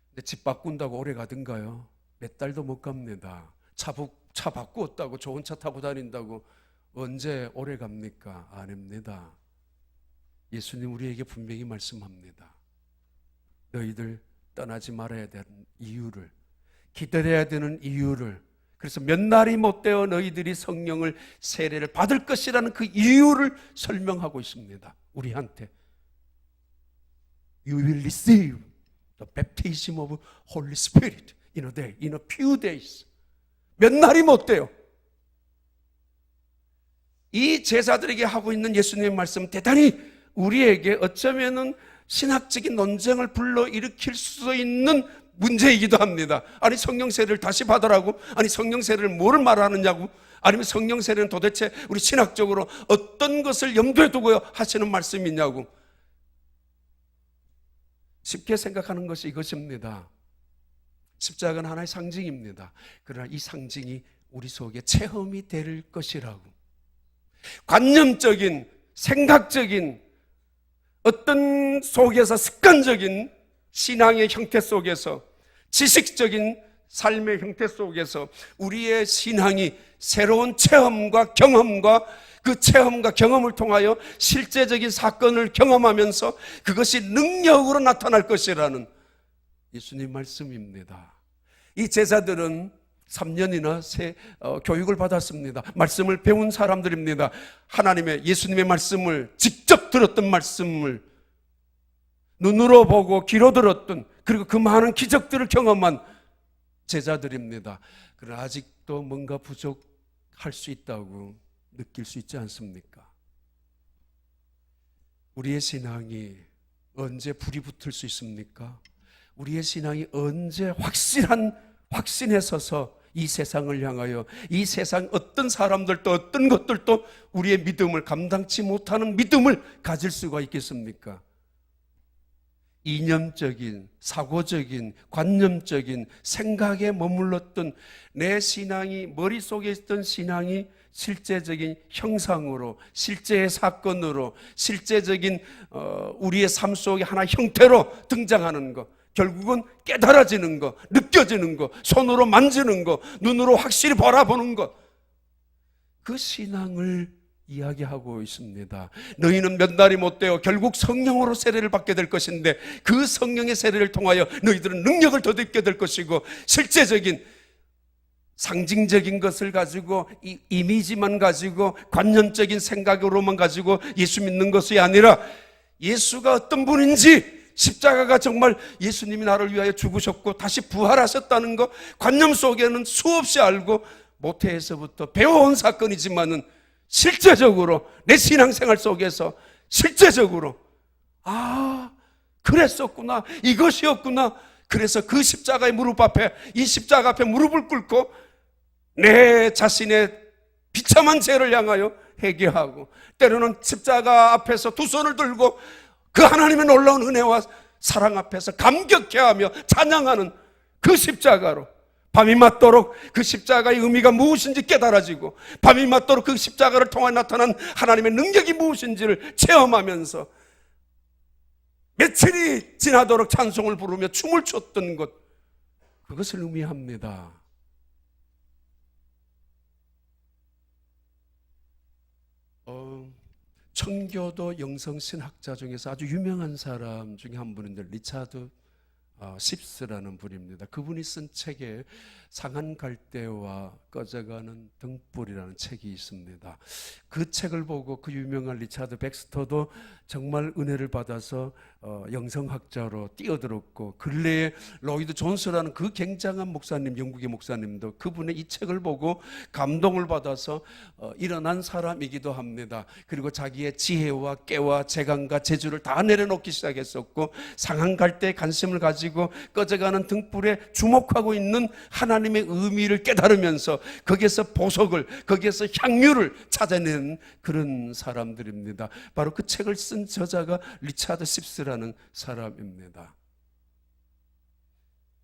A: 근데 집 바꾼다고 오래 가든가요? 몇 달도 못 갑니다. 차 바꾸었다고 좋은 차 타고 다닌다고 언제 오래 갑니까? 아닙니다. 예수님 우리에게 분명히 말씀합니다. 너희들 떠나지 말아야 되는 이유를, 기다려야 되는 이유를, 그래서 몇 날이 못되어 너희들이 성령을 세례를 받을 것이라는 그 이유를 설명하고 있습니다. 우리한테 You will receive the baptism of Holy Spirit in a day, in a few days. 몇 날이 못돼요. 이 제자들에게 하고 있는 예수님의 말씀, 대단히 우리에게 어쩌면은 신학적인 논쟁을 불러일으킬 수 있는 문제이기도 합니다. 아니 성령 세례를 다시 받으라고? 아니 성령 세례를 뭐를 말하느냐고? 아니면 성령 세례는 도대체 우리 신학적으로 어떤 것을 염두에 두고 하시는 말씀이냐고? 쉽게 생각하는 것이 이것입니다. 십자가는 하나의 상징입니다. 그러나 이 상징이 우리 속에 체험이 될 것이라고. 관념적인, 생각적인 어떤 속에서 습관적인 신앙의 형태 속에서, 지식적인 삶의 형태 속에서 우리의 신앙이 새로운 체험과 경험과 그 체험과 경험을 통하여 실제적인 사건을 경험하면서 그것이 능력으로 나타날 것이라는 예수님 말씀입니다. 이 제자들은 3년이나 교육을 받았습니다. 말씀을 배운 사람들입니다. 하나님의, 예수님의 말씀을 직접 들었던 말씀을 눈으로 보고 귀로 들었던, 그리고 그 많은 기적들을 경험한 제자들입니다. 그러나 아직도 뭔가 부족할 수 있다고 느낄 수 있지 않습니까? 우리의 신앙이 언제 불이 붙을 수 있습니까? 우리의 신앙이 언제 확신에 서서 이 세상을 향하여, 이 세상 어떤 사람들도 어떤 것들도 우리의 믿음을 감당치 못하는 믿음을 가질 수가 있겠습니까? 이념적인, 사고적인, 관념적인 생각에 머물렀던 내 신앙이, 머릿속에 있던 신앙이 실제적인 형상으로, 실제의 사건으로, 실제적인 우리의 삶 속의 하나의 형태로 등장하는 것, 결국은 깨달아지는 것, 느껴지는 것, 손으로 만지는 것, 눈으로 확실히 바라보는 것, 그 신앙을 이야기하고 있습니다. 너희는 몇 날이 못되어 결국 성령으로 세례를 받게 될 것인데, 그 성령의 세례를 통하여 너희들은 능력을 더 얻게 될 것이고, 실제적인 상징적인 것을 가지고, 이 이미지만 가지고, 관념적인 생각으로만 가지고 예수 믿는 것이 아니라 예수가 어떤 분인지, 십자가가 정말 예수님이 나를 위하여 죽으셨고 다시 부활하셨다는 것, 관념 속에는 수없이 알고 모태에서부터 배워온 사건이지만은 실제적으로 내 신앙생활 속에서 실제적으로 그랬었구나, 이것이었구나. 그래서 그 십자가의 무릎 앞에, 이 십자가 앞에 무릎을 꿇고 내 자신의 비참한 죄를 향하여 회개하고, 때로는 십자가 앞에서 두 손을 들고 그 하나님의 놀라운 은혜와 사랑 앞에서 감격해하며 찬양하는 그 십자가로, 밤이 맞도록 그 십자가의 의미가 무엇인지 깨달아지고, 밤이 맞도록 그 십자가를 통해 나타난 하나님의 능력이 무엇인지를 체험하면서 며칠이 지나도록 찬송을 부르며 춤을 췄던 것, 그것을 의미합니다. 청교도 영성신학자 중에서 아주 유명한 사람 중에 한 분인데 리차드 십스라는 분입니다. 그분이 쓴 책에 상한 갈대와 꺼져가는 등불이라는 책이 있습니다. 그 책을 보고 그 유명한 리차드 백스터도 정말 은혜를 받아서 영성학자로 뛰어들었고, 근래에 로이드 존스라는 그 굉장한 목사님, 영국의 목사님도 그분의 이 책을 보고 감동을 받아서 일어난 사람이기도 합니다. 그리고 자기의 지혜와 깨와 재간과 재주를 다 내려놓기 시작했었고, 상한 갈대에 관심을 가지고 꺼져가는 등불에 주목하고 있는 하나님의 의미를 깨달으면서 거기에서 보석을, 거기에서 향유를 찾아낸 그런 사람들입니다. 바로 그 책을 쓴 저자가 리차드 십스라는 사람입니다.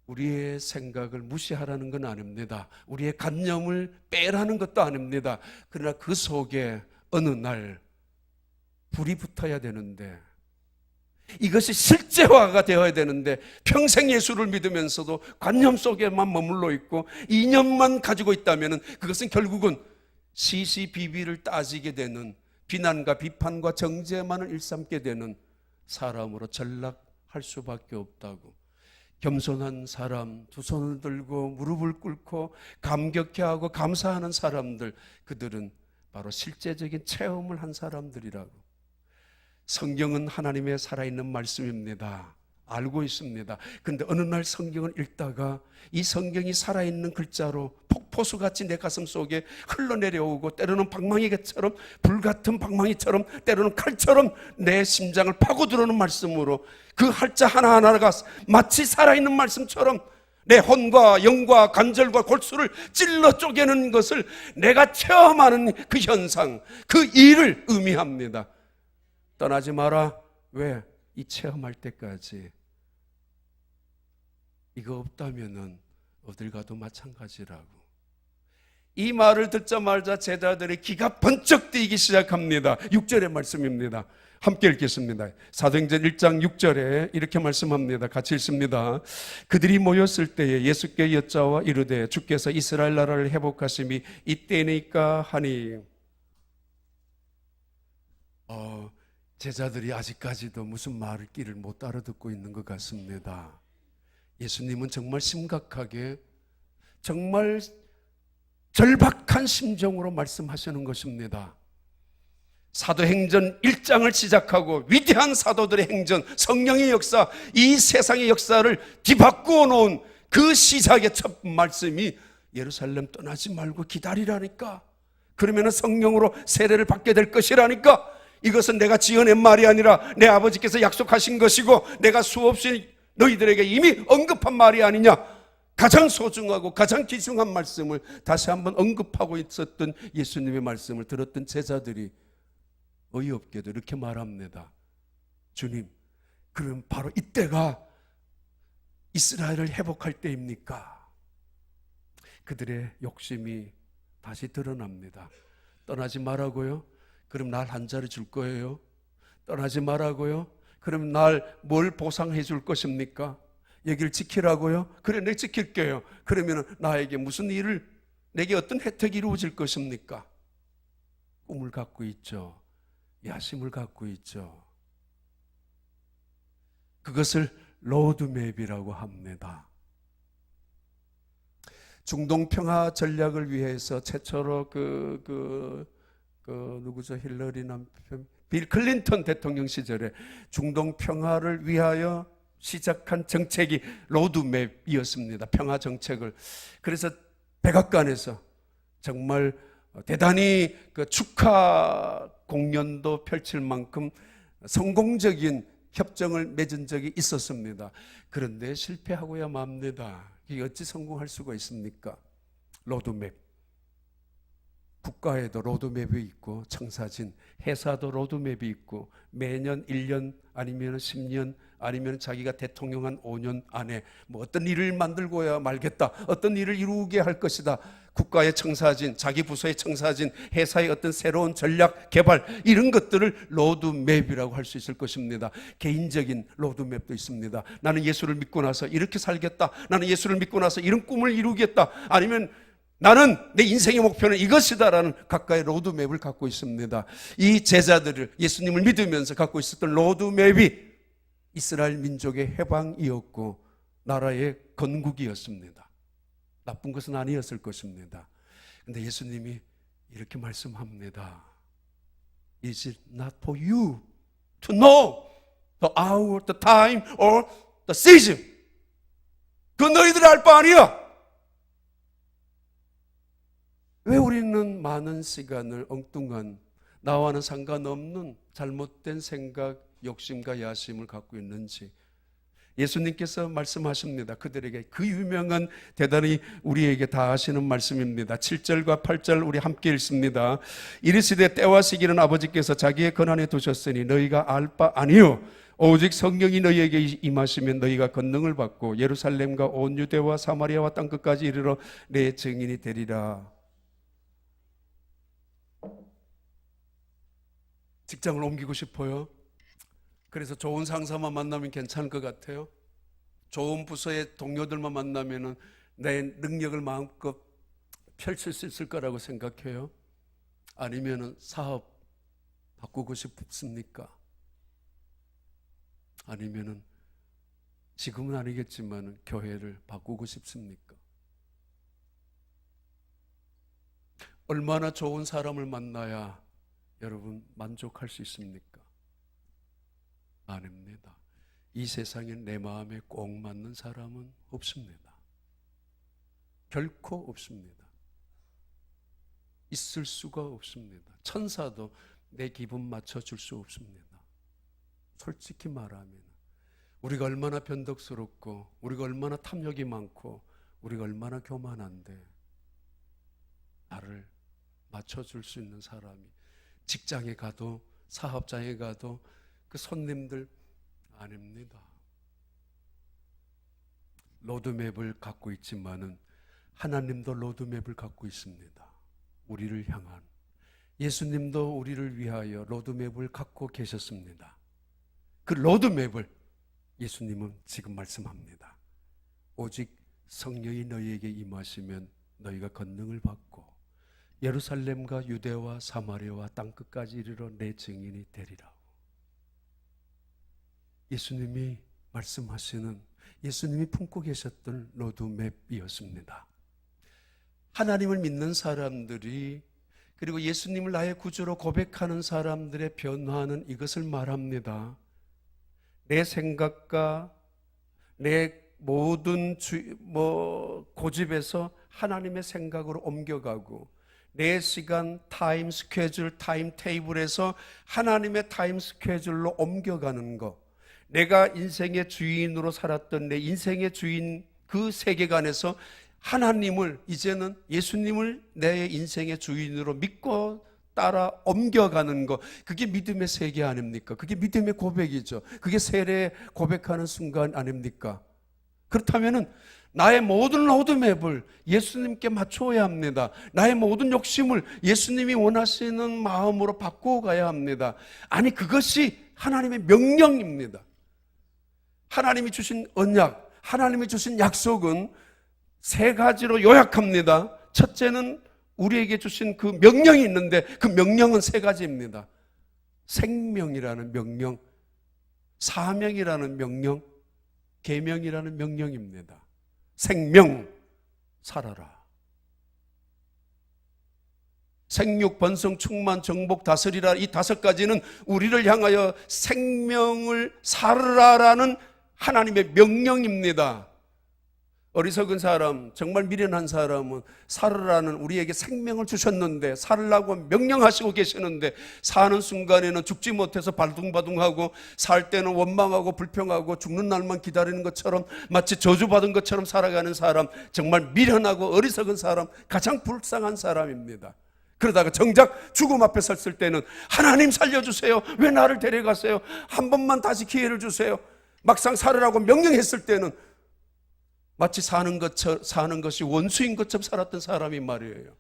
A: 우리의 생각을 무시하라는 건 아닙니다. 우리의 관념을 빼라는 것도 아닙니다. 그러나 그 속에 어느 날 불이 붙어야 되는데, 이것이 실제화가 되어야 되는데, 평생 예수를 믿으면서도 관념 속에만 머물러 있고 이념만 가지고 있다면 그것은 결국은 시시비비를 따지게 되는, 비난과 비판과 정죄만을 일삼게 되는 사람으로 전락할 수밖에 없다고. 겸손한 사람, 두 손을 들고 무릎을 꿇고 감격해하고 감사하는 사람들, 그들은 바로 실제적인 체험을 한 사람들이라고. 성경은 하나님의 살아있는 말씀입니다. 알고 있습니다. 그런데 어느 날 성경을 읽다가 이 성경이 살아있는 글자로 폭포수같이 내 가슴 속에 흘러내려오고, 때로는 방망이처럼, 불같은 방망이처럼, 때로는 칼처럼 내 심장을 파고 들어오는 말씀으로, 그 할자 하나하나가 마치 살아있는 말씀처럼 내 혼과 영과 관절과 골수를 찔러 쪼개는 것을 내가 체험하는 그 현상, 그 일을 의미합니다. 떠나지 마라. 왜? 이 체험할 때까지. 이거 없다면은 어딜 가도 마찬가지라고. 이 말을 듣자마자 제자들의 기가 번쩍 뛰기 시작합니다. 6절의 말씀입니다. 함께 읽겠습니다. 사도행전 1장 6절에 이렇게 말씀합니다. 같이 읽습니다. 그들이 모였을 때에 예수께 여짜와 이르되 주께서 이스라엘 나라를 회복하심이 이때니까 하니. 제자들이 아직까지도 무슨 말을 끼를 못 알아듣고 있는 것 같습니다. 예수님은 정말 심각하게, 정말 절박한 심정으로 말씀하시는 것입니다. 사도행전 1장을 시작하고 위대한 사도들의 행전, 성령의 역사, 이 세상의 역사를 뒤바꾸어 놓은 그 시작의 첫 말씀이 예루살렘 떠나지 말고 기다리라니까. 그러면 성령으로 세례를 받게 될 것이라니까. 이것은 내가 지어낸 말이 아니라 내 아버지께서 약속하신 것이고 내가 수없이 너희들에게 이미 언급한 말이 아니냐. 가장 소중하고 가장 귀중한 말씀을 다시 한번 언급하고 있었던 예수님의 말씀을 들었던 제자들이 어이없게도 이렇게 말합니다. 주님, 그럼 바로 이때가 이스라엘을 회복할 때입니까? 그들의 욕심이 다시 드러납니다. 떠나지 말라고요? 그럼 날 한 자리 줄 거예요? 떠나지 말라고요? 그럼 날 뭘 보상해 줄 것입니까? 여기를 지키라고요? 그래, 내가 지킬게요. 그러면 나에게 무슨 일을, 내게 어떤 혜택이 이루어질 것입니까? 꿈을 갖고 있죠. 야심을 갖고 있죠. 그것을 로드맵이라고 합니다. 중동 평화 전략을 위해서 최초로 누구죠? 힐러리 남편 빌 클린턴 대통령 시절에 중동 평화를 위하여 시작한 정책이 로드맵이었습니다. 평화 정책을. 그래서 백악관에서 정말 대단히 그 축하 공연도 펼칠 만큼 성공적인 협정을 맺은 적이 있었습니다. 그런데 실패하고야 맙니다. 이게 어찌 성공할 수가 있습니까? 로드맵. 국가에도 로드맵이 있고, 청사진, 회사도 로드맵이 있고, 매년 1년 아니면 10년 아니면 자기가 대통령한 5년 안에 뭐 어떤 일을 만들고야 말겠다, 어떤 일을 이루게 할 것이다. 국가의 청사진, 자기 부서의 청사진, 회사의 어떤 새로운 전략 개발, 이런 것들을 로드맵이라고 할 수 있을 것입니다. 개인적인 로드맵도 있습니다. 나는 예수를 믿고 나서 이렇게 살겠다, 나는 예수를 믿고 나서 이런 꿈을 이루겠다, 아니면 나는 내 인생의 목표는 이것이다라는 각각의 로드맵을 갖고 있습니다. 이 제자들을 예수님을 믿으면서 갖고 있었던 로드맵이 이스라엘 민족의 해방이었고 나라의 건국이었습니다. 나쁜 것은 아니었을 것입니다. 그런데 예수님이 이렇게 말씀합니다. Is it not for you to know the hour, the time, or the season? 그 너희들이 알 바 아니야. 왜 우리는 많은 시간을 엉뚱한, 나와는 상관없는 잘못된 생각, 욕심과 야심을 갖고 있는지 예수님께서 말씀하십니다. 그들에게 그 유명한, 대단히 우리에게 다 하시는 말씀입니다. 7절과 8절 우리 함께 읽습니다. 이르시되 때와 시기는 아버지께서 자기의 권한에 두셨으니 너희가 알 바 아니요 오직 성령이 너희에게 임하시면 너희가 권능을 받고 예루살렘과 온 유대와 사마리아와 땅끝까지 이르러 내 증인이 되리라. 직장을 옮기고 싶어요? 그래서 좋은 상사만 만나면 괜찮을 것 같아요? 좋은 부서의 동료들만 만나면 내 능력을 마음껏 펼칠 수 있을 거라고 생각해요? 아니면 사업 바꾸고 싶습니까? 아니면 지금은 아니겠지만 교회를 바꾸고 싶습니까? 얼마나 좋은 사람을 만나야 여러분 만족할 수 있습니까? 아닙니다. 이 세상에 내 마음에 꼭 맞는 사람은 없습니다. 결코 없습니다. 있을 수가 없습니다. 천사도 내 기분 맞춰줄 수 없습니다. 솔직히 말하면 우리가 얼마나 변덕스럽고 우리가 얼마나 탐욕이 많고 우리가 얼마나 교만한데 나를 맞춰줄 수 있는 사람이 직장에 가도 사업장에 가도 그 손님들 아닙니다. 로드맵을 갖고 있지만은 하나님도 로드맵을 갖고 있습니다. 우리를 향한. 예수님도 우리를 위하여 로드맵을 갖고 계셨습니다. 그 로드맵을 예수님은 지금 말씀합니다. 오직 성령이 너희에게 임하시면 너희가 권능을 받고 예루살렘과 유대와 사마리아와 땅끝까지 이르러 내 증인이 되리라고. 예수님이 말씀하시는, 예수님이 품고 계셨던 로드맵이었습니다. 하나님을 믿는 사람들이, 그리고 예수님을 나의 구주로 고백하는 사람들의 변화는 이것을 말합니다. 내 생각과 내 모든 고집에서 하나님의 생각으로 옮겨가고 내 시간, 타임 스케줄, 타임 테이블에서 하나님의 타임 스케줄로 옮겨가는 것, 내가 인생의 주인으로 살았던 내 인생의 주인 그 세계관에서 하나님을, 이제는 예수님을 내 인생의 주인으로 믿고 따라 옮겨가는 것, 그게 믿음의 세계 아닙니까? 그게 믿음의 고백이죠. 그게 세례 고백하는 순간 아닙니까? 그렇다면은 나의 모든 로드맵을 예수님께 맞춰야 합니다. 나의 모든 욕심을 예수님이 원하시는 마음으로 바꾸어 가야 합니다. 아니, 그것이 하나님의 명령입니다. 하나님이 주신 언약, 하나님이 주신 약속은 세 가지로 요약합니다. 첫째는 우리에게 주신 그 명령이 있는데 그 명령은 세 가지입니다. 생명이라는 명령, 사명이라는 명령, 계명이라는 명령입니다. 생명, 살아라. 생육, 번성, 충만, 정복, 다스리라, 이 5가지는 우리를 향하여 생명을 살으라라는 하나님의 명령입니다. 어리석은 사람, 정말 미련한 사람은 살으라는 우리에게 생명을 주셨는데, 살으라고 명령하시고 계시는데, 사는 순간에는 죽지 못해서 발둥바둥하고, 살 때는 원망하고 불평하고 죽는 날만 기다리는 것처럼, 마치 저주받은 것처럼 살아가는 사람, 정말 미련하고 어리석은 사람, 가장 불쌍한 사람입니다. 그러다가 정작 죽음 앞에 섰을 때는 하나님 살려주세요, 왜 나를 데려가세요, 한 번만 다시 기회를 주세요, 막상 살으라고 명령했을 때는 마치 사는 것이 원수인 것처럼 살았던 사람이 말이에요.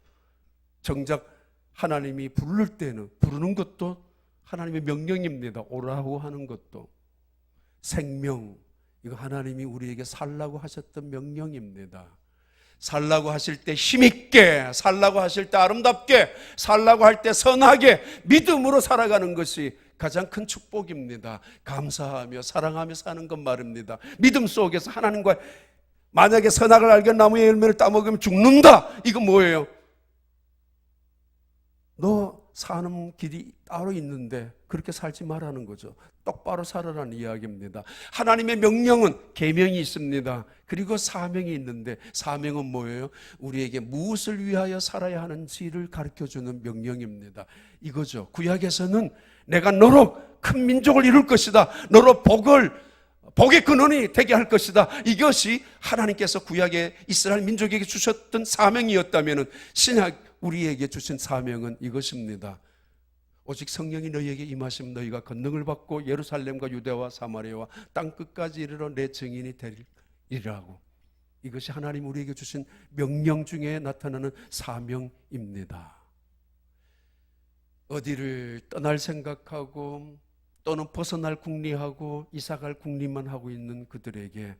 A: 정작 하나님이 부를 때는, 부르는 것도 하나님의 명령입니다. 오라고 하는 것도. 생명, 이거 하나님이 우리에게 살라고 하셨던 명령입니다. 살라고 하실 때 힘있게, 살라고 하실 때 아름답게, 살라고 할 때 선하게, 믿음으로 살아가는 것이 가장 큰 축복입니다. 감사하며 사랑하며 사는 것 말입니다. 믿음 속에서 하나님과, 만약에 선악을 알게 나무의 열매를 따먹으면 죽는다, 이거 뭐예요? 너 사는 길이 따로 있는데 그렇게 살지 말라는 거죠. 똑바로 살아라는 이야기입니다. 하나님의 명령은 계명이 있습니다. 그리고 사명이 있는데, 사명은 뭐예요? 우리에게 무엇을 위하여 살아야 하는지를 가르쳐주는 명령입니다. 이거죠. 구약에서는 내가 너로 큰 민족을 이룰 것이다, 너로 복의 근원이 되게 할 것이다, 이것이 하나님께서 구약의 이스라엘 민족에게 주셨던 사명이었다면, 신약 우리에게 주신 사명은 이것입니다. 오직 성령이 너희에게 임하시면 너희가 권능을 받고 예루살렘과 유대와 사마리아와 땅끝까지 이르러 내 증인이 되리라고. 이것이 하나님 우리에게 주신 명령 중에 나타나는 사명입니다. 어디를 떠날 생각하고 또는 벗어날 궁리하고 이사갈 궁리만 하고 있는 그들에게,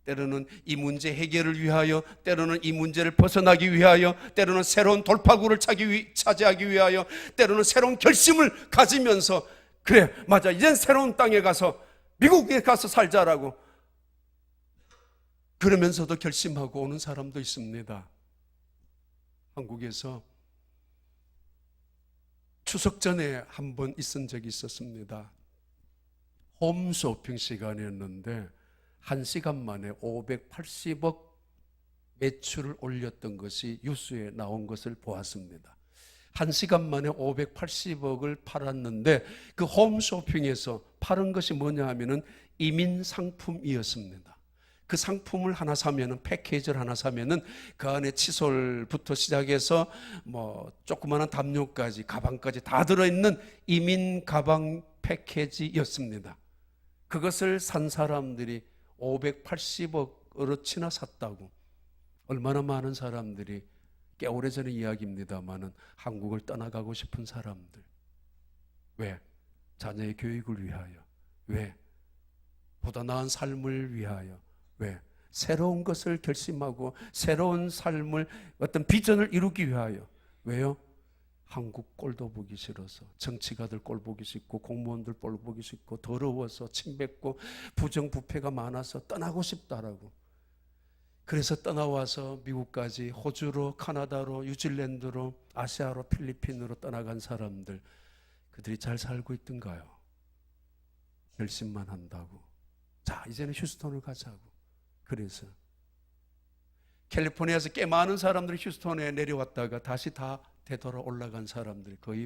A: 때로는 이 문제 해결을 위하여, 때로는 이 문제를 벗어나기 위하여, 때로는 새로운 돌파구를 차지하기 위하여, 때로는 새로운 결심을 가지면서, 그래 맞아, 이젠 새로운 땅에 가서 미국에 가서 살자라고 그러면서도 결심하고 오는 사람도 있습니다. 한국에서 추석 전에 한 번 있은 적이 있었습니다. 홈쇼핑 시간이었는데 1시간 만에 580억 매출을 올렸던 것이 뉴스에 나온 것을 보았습니다. 1시간 만에 580억을 팔았는데, 그 홈쇼핑에서 팔은 것이 뭐냐 하면은 이민 상품이었습니다. 그 상품을 하나 사면은, 패키지를 하나 사면은 그 안에 칫솔부터 시작해서 뭐 조그마한 담요까지, 가방까지 다 들어있는 이민 가방 패키지였습니다. 그것을 산 사람들이 580억으로 치나 샀다고. 얼마나 많은 사람들이, 꽤 오래전의 이야기입니다마는 한국을 떠나가고 싶은 사람들. 왜? 자녀의 교육을 위하여. 왜? 보다 나은 삶을 위하여. 왜? 새로운 것을 결심하고 새로운 삶을, 어떤 비전을 이루기 위하여. 왜요? 한국 꼴도 보기 싫어서, 정치가들 꼴 보기 싫고, 공무원들 꼴 보기 싫고, 더러워서, 침뱉고, 부정부패가 많아서 떠나고 싶다라고. 그래서 떠나와서 미국까지, 호주로, 카나다로, 뉴질랜드로, 아시아로, 필리핀으로 떠나간 사람들, 그들이 잘 살고 있던가요? 결심만 한다고. 자, 이제는 휴스턴을 가자고. 그래서 캘리포니아에서 꽤 많은 사람들이 휴스턴에 내려왔다가 다시 다 되돌아 올라간 사람들이 거의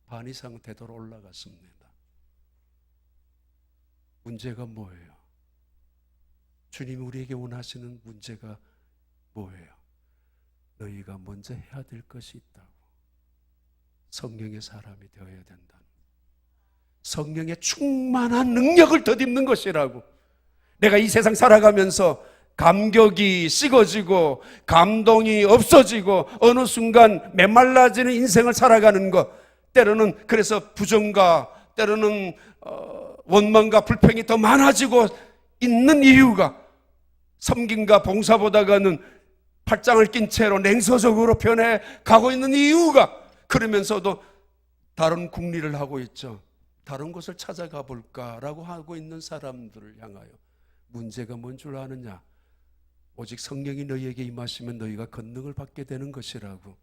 A: 반 이상 되돌아 올라갔습니다. 문제가 뭐예요? 주님이 우리에게 원하시는 문제가 뭐예요? 너희가 먼저 해야 될 것이 있다고. 성령의 사람이 되어야 된다. 성령의 충만한 능력을 덧입는 것이라고. 내가 이 세상 살아가면서 감격이 식어지고 감동이 없어지고 어느 순간 메말라지는 인생을 살아가는 것, 때로는 그래서 부정과 때로는 원망과 불평이 더 많아지고 있는 이유가, 섬김과 봉사보다가는 팔짱을 낀 채로 냉소적으로 변해 가고 있는 이유가, 그러면서도 다른 궁리를 하고 있죠. 다른 곳을 찾아가 볼까라고 하고 있는 사람들을 향하여 문제가 뭔 줄 아느냐? 오직 성령이 너희에게 임하시면 너희가 권능을 받게 되는 것이라고.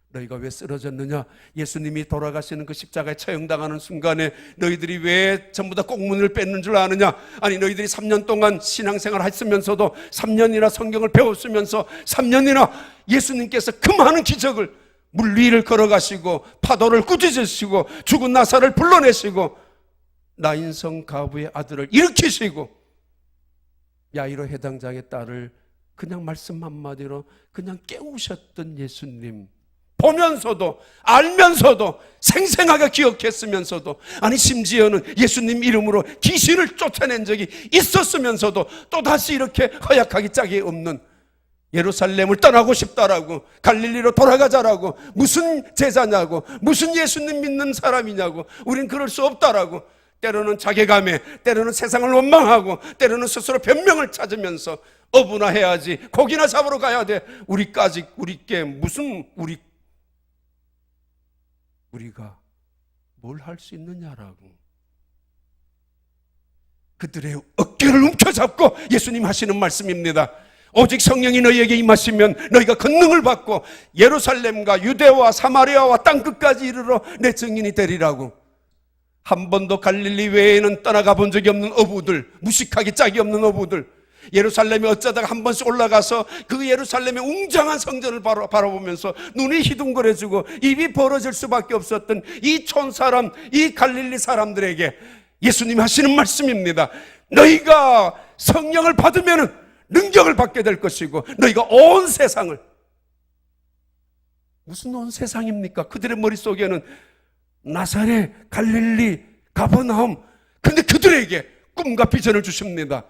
A: 너희가 왜 쓰러졌느냐? 예수님이 돌아가시는 그 십자가에 처형당하는 순간에 너희들이 왜 전부 다 꽁문을 뺏는 줄 아느냐? 아니, 너희들이 3년 동안 신앙생활 했으면서도 3년이나 성경을 배웠으면서 3년이나 예수님께서 그 많은 기적을, 물 위를 걸어가시고 파도를 꾸짖으시고 죽은 나사를 불러내시고 나인성 가부의 아들을 일으키시고 야이로 해당장의 딸을 그냥 말씀 한마디로 그냥 깨우셨던 예수님, 보면서도 알면서도 생생하게 기억했으면서도, 아니 심지어는 예수님 이름으로 귀신을 쫓아낸 적이 있었으면서도 또다시 이렇게 허약하기 짝이 없는, 예루살렘을 떠나고 싶다라고, 갈릴리로 돌아가자라고, 무슨 제자냐고, 무슨 예수님 믿는 사람이냐고, 우린 그럴 수 없다라고, 때로는 자괴감에, 때로는 세상을 원망하고, 때로는 스스로 변명을 찾으면서 어부나 해야지, 고기나 잡으러 가야 돼, 우리께 무슨 우리가 뭘 할 수 있느냐라고 그들의 어깨를 움켜잡고 예수님 하시는 말씀입니다. 오직 성령이 너희에게 임하시면 너희가 권능을 받고 예루살렘과 유대와 사마리아와 땅끝까지 이르러 내 증인이 되리라고. 한 번도 갈릴리 외에는 떠나가 본 적이 없는 어부들, 무식하기 짝이 없는 어부들, 예루살렘에 어쩌다가 한 번씩 올라가서 그 예루살렘의 웅장한 성전을 바라보면서 눈이 희둥거려지고 입이 벌어질 수밖에 없었던 이 촌사람, 이 갈릴리 사람들에게 예수님이 하시는 말씀입니다. 너희가 성령을 받으면 능력을 받게 될 것이고 너희가 온 세상을, 무슨 온 세상입니까? 그들의 머릿속에는 나사렛, 갈릴리, 가버나움, 그런데 그들에게 꿈과 비전을 주십니다.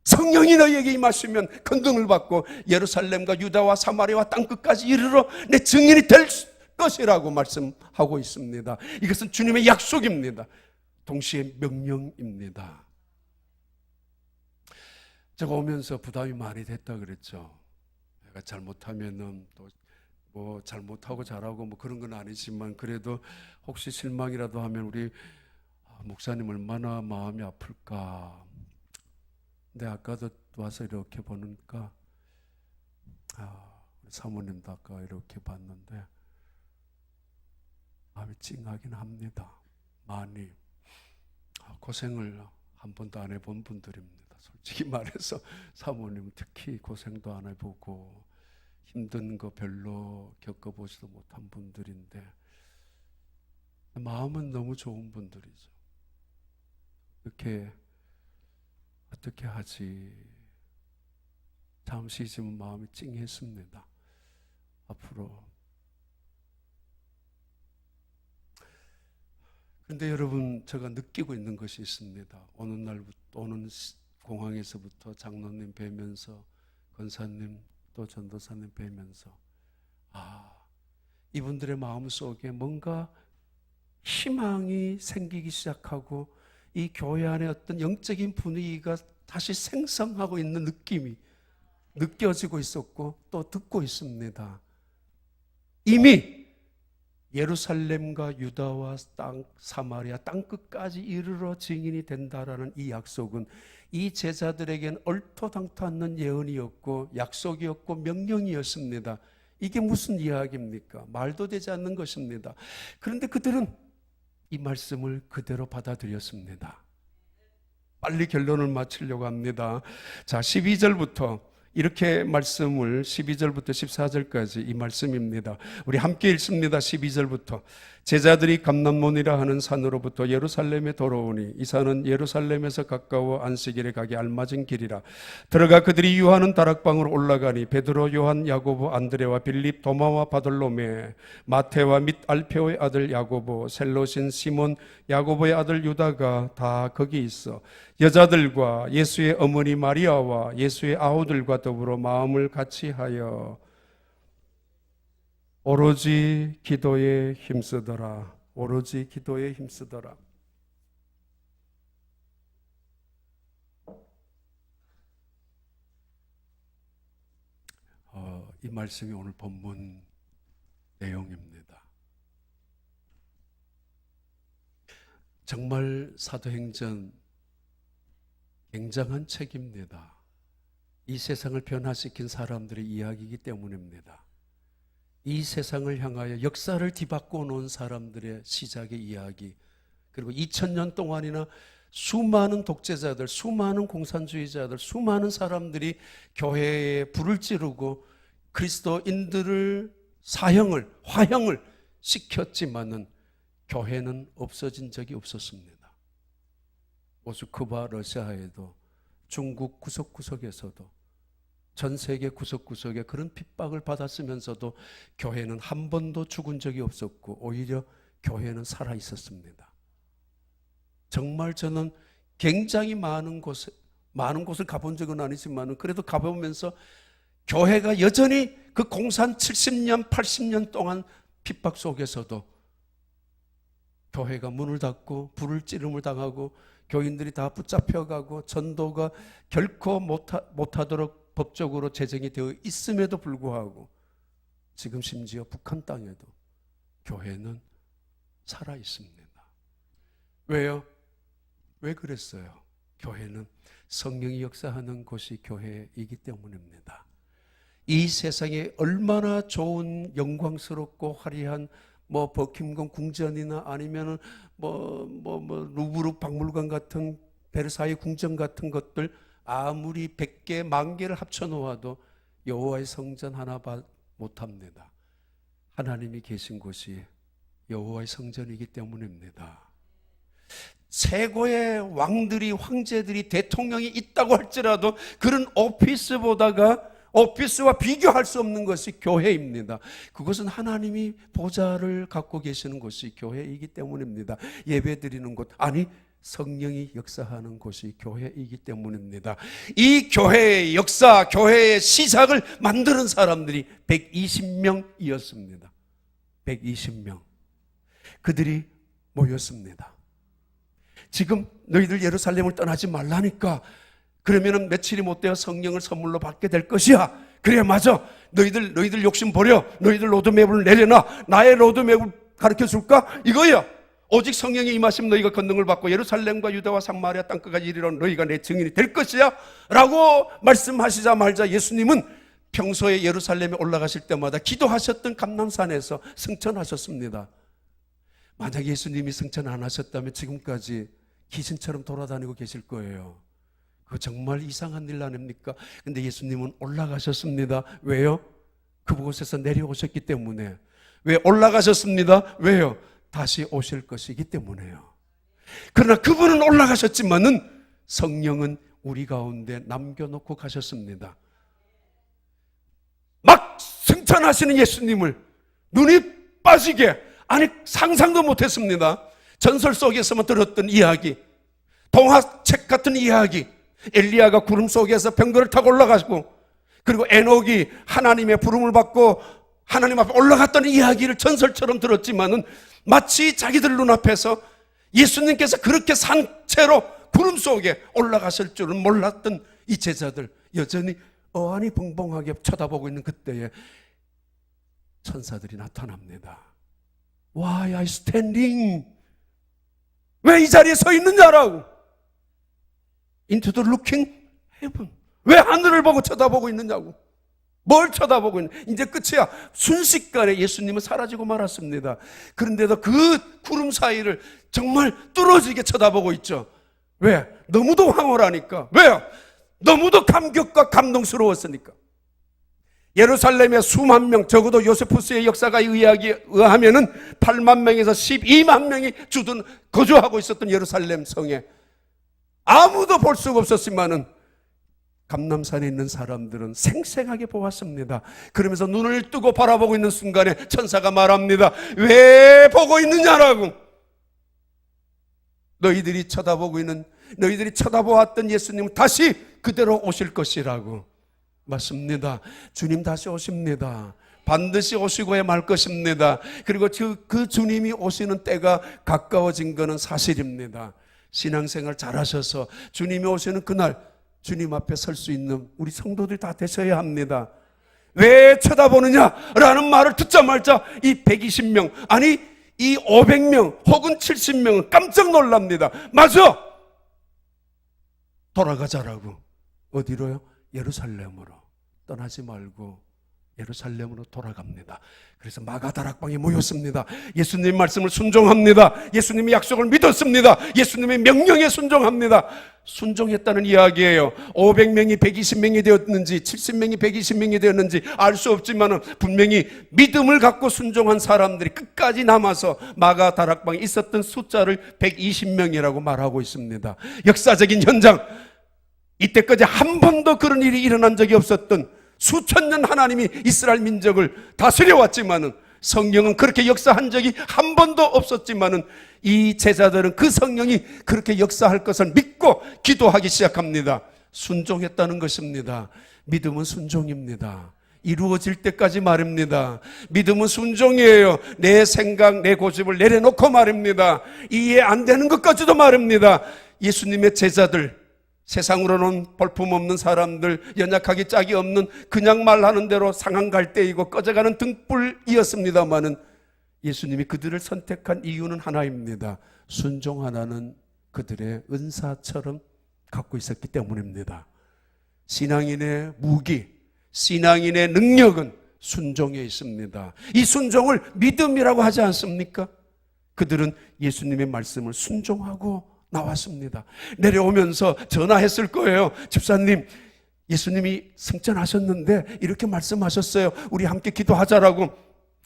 A: 성령이 너희에게 임하시면 권능을 받고 예루살렘과 유다와 사마리아와 땅끝까지 이르러 내 증인이 될 것이라고 말씀하고 있습니다. 이것은 주님의 약속입니다. 동시에 명령입니다. 제가 오면서 부담이 많이 됐다 그랬죠. 내가 잘못하면은 또 뭐 잘못하고 잘하고 뭐 그런 건 아니지만 그래도 혹시 실망이라도 하면 우리 목사님 얼마나 마음이 아플까. 근데 아까도 와서 이렇게 보니까 우리 사모님도 아까 이렇게 봤는데 마음이 찡하긴 합니다. 많이 고생을 한 번도 안 해본 분들입니다. 솔직히 말해서 사모님은 특히 고생도 안 해보고 힘든 거 별로 겪어보지도 못한 분들인데 마음은 너무 좋은 분들이죠. 어떻게 하지? 잠시 있으면 마음이 찡했습니다. 앞으로. 그런데 여러분, 제가 느끼고 있는 것이 있습니다. 오는 공항에서부터 장로님 뵈면서, 권사님 또 전도사님 뵈면서 이분들의 마음속에 뭔가 희망이 생기기 시작하고 이 교회 안에 어떤 영적인 분위기가 다시 생성하고 있는 느낌이 느껴지고 있었고 또 듣고 있습니다. 이미 예루살렘과 유다와 사마리아 땅끝까지 이르러 증인이 된다라는 이 약속은 이 제자들에겐 얼토당토 않는 예언이었고 약속이었고 명령이었습니다. 이게 무슨 이야기입니까? 말도 되지 않는 것입니다. 그런데 그들은 이 말씀을 그대로 받아들였습니다. 빨리 결론을 맞추려고 합니다. 자, 12절부터 이렇게 말씀을 12절부터 14절까지 이 말씀입니다. 우리 함께 읽습니다. 12절부터 제자들이 감람몬이라 하는 산으로부터 예루살렘에 돌아오니 이 산은 예루살렘에서 가까워 안식일에 가기 알맞은 길이라. 들어가 그들이 유하는 다락방으로 올라가니 베드로, 요한, 야고보, 안드레와 빌립, 도마와 바돌로메, 마테와 및 알페오의 아들 야고보, 셀로신 시몬, 야고보의 아들 유다가 다 거기 있어 여자들과 예수의 어머니 마리아와 예수의 아우들과 더불어 마음을 같이하여 오로지 기도에 힘쓰더라. 오로지 기도에 힘쓰더라. 이 말씀이 오늘 본문 내용입니다. 정말 사도행전 굉장한 책입니다. 이 세상을 변화시킨 사람들의 이야기이기 때문입니다. 이 세상을 향하여 역사를 뒤바꿔 놓은 사람들의 시작의 이야기, 그리고 2000년 동안이나 수많은 독재자들, 수많은 공산주의자들, 수많은 사람들이 교회에 불을 지르고 그리스도인들을 사형을, 화형을 시켰지만은 교회는 없어진 적이 없었습니다. 모스크바 러시아에도, 중국 구석구석에서도, 전 세계 구석구석에 그런 핍박을 받았으면서도 교회는 한 번도 죽은 적이 없었고 오히려 교회는 살아 있었습니다. 정말 저는 굉장히 많은 곳을 가본 적은 아니지만 그래도 가보면서 교회가 여전히 그 공산 70년, 80년 동안 핍박 속에서도 교회가 문을 닫고 불을 찌름을 당하고 교인들이 다 붙잡혀가고 전도가 결코 못하도록 법적으로 제정이 되어 있음에도 불구하고 지금 심지어 북한 땅에도 교회는 살아 있습니다. 왜요? 왜 그랬어요? 교회는 성령이 역사하는 곳이 교회이기 때문입니다. 이 세상에 얼마나 좋은 영광스럽고 화려한 버킹엄 궁전이나 아니면은 루브르 박물관 같은 베르사유 궁전 같은 것들 아무리 100개, 10,000개를 합쳐 놓아도 여호와의 성전 하나 못합니다. 하나님이 계신 곳이 여호와의 성전이기 때문입니다. 최고의 왕들이, 황제들이, 대통령이 있다고 할지라도 그런 오피스와 비교할 수 없는 것이 교회입니다. 그것은 하나님이 보좌를 갖고 계시는 곳이 교회이기 때문입니다. 예배드리는 곳, 아니 성령이 역사하는 곳이 교회이기 때문입니다. 이 교회의 역사, 교회의 시작을 만드는 사람들이 120명이었습니다. 120명. 그들이 모였습니다. 지금 너희들 예루살렘을 떠나지 말라니까, 그러면은 며칠이 못 되어 성령을 선물로 받게 될 것이야. 그래, 맞아. 너희들 욕심 버려. 너희들 로드맵을 내려놔. 나의 로드맵을 가르쳐 줄까? 이거야. 오직 성령이 임하시면 너희가 권능을 받고 예루살렘과 유다와 사마리아 땅끝까지 이르러 너희가 내 증인이 될 것이야 라고 말씀하시자마자 예수님은 평소에 예루살렘에 올라가실 때마다 기도하셨던 감람산에서 승천하셨습니다. 만약 예수님이 승천 안 하셨다면 지금까지 귀신처럼 돌아다니고 계실 거예요. 그거 정말 이상한 일 아닙니까? 근데 예수님은 올라가셨습니다. 왜요? 그곳에서 내려오셨기 때문에. 왜 올라가셨습니다? 왜요? 다시 오실 것이기 때문에요. 그러나 그분은 올라가셨지만은 성령은 우리 가운데 남겨놓고 가셨습니다. 막 승천하시는 예수님을 눈이 빠지게, 아니 상상도 못했습니다. 전설 속에서만 들었던 이야기, 동화책 같은 이야기, 엘리야가 구름 속에서 병거를 타고 올라가시고, 그리고 에녹이 하나님의 부름을 받고 하나님 앞에 올라갔다는 이야기를 전설처럼 들었지만은 마치 자기들 눈앞에서 예수님께서 그렇게 산채로 구름 속에 올라가실 줄은 몰랐던 이 제자들, 여전히 어안이 벙벙하게 쳐다보고 있는 그때에 천사들이 나타납니다. Why are you standing? 왜 이 자리에 서 있느냐라고. Into the looking heaven. 왜 하늘을 보고 쳐다보고 있느냐고. 뭘 쳐다보고 있는? 이제 끝이야. 순식간에 예수님은 사라지고 말았습니다. 그런데도 그 구름 사이를 정말 뚫어지게 쳐다보고 있죠. 왜? 너무도 황홀하니까. 왜요? 너무도 감격과 감동스러웠으니까. 예루살렘에 수만 명, 적어도 요세푸스의 역사가 의하면은 8만 명에서 12만 명이 거주하고 있었던 예루살렘 성에 아무도 볼 수가 없었지만은 감람산에 있는 사람들은 생생하게 보았습니다. 그러면서 눈을 뜨고 바라보고 있는 순간에 천사가 말합니다. 왜 보고 있느냐라고. 너희들이 쳐다보았던 예수님은 다시 그대로 오실 것이라고. 맞습니다. 주님 다시 오십니다. 반드시 오시고 말 것입니다. 그리고 그 주님이 오시는 때가 가까워진 것은 사실입니다. 신앙생활 잘하셔서 주님이 오시는 그날 주님 앞에 설 수 있는 우리 성도들이 다 되셔야 합니다. 왜 쳐다보느냐라는 말을 듣자마자 이 120명, 아니 이 500명 혹은 70명은 깜짝 놀랍니다. 맞아! 돌아가자라고. 어디로요? 예루살렘으로. 떠나지 말고 예루살렘으로 돌아갑니다. 그래서 마가다락방에 모였습니다. 예수님 말씀을 순종합니다. 예수님의 약속을 믿었습니다. 예수님의 명령에 순종합니다. 순종했다는 이야기예요. 500명이 120명이 되었는지 70명이 120명이 되었는지 알 수 없지만 분명히 믿음을 갖고 순종한 사람들이 끝까지 남아서 마가다락방에 있었던 숫자를 120명이라고 말하고 있습니다. 역사적인 현장, 이때까지 한 번도 그런 일이 일어난 적이 없었던, 수천 년 하나님이 이스라엘 민족을 다스려 왔지만은 성령은 그렇게 역사한 적이 한 번도 없었지만은 이 제자들은 그 성령이 그렇게 역사할 것을 믿고 기도하기 시작합니다. 순종했다는 것입니다. 믿음은 순종입니다. 이루어질 때까지 말입니다. 믿음은 순종이에요. 내 생각, 내 고집을 내려놓고 말입니다. 이해 안 되는 것까지도 말입니다. 예수님의 제자들, 세상으로는 볼품없는 사람들, 연약하기 짝이 없는, 그냥 말하는 대로 상한 갈대이고 꺼져가는 등불이었습니다마는 예수님이 그들을 선택한 이유는 하나입니다. 순종하라는 그들의 은사처럼 갖고 있었기 때문입니다. 신앙인의 무기, 신앙인의 능력은 순종에 있습니다. 이 순종을 믿음이라고 하지 않습니까? 그들은 예수님의 말씀을 순종하고 나왔습니다. 내려오면서 전화했을 거예요. 집사님, 예수님이 승천하셨는데 이렇게 말씀하셨어요. 우리 함께 기도하자라고.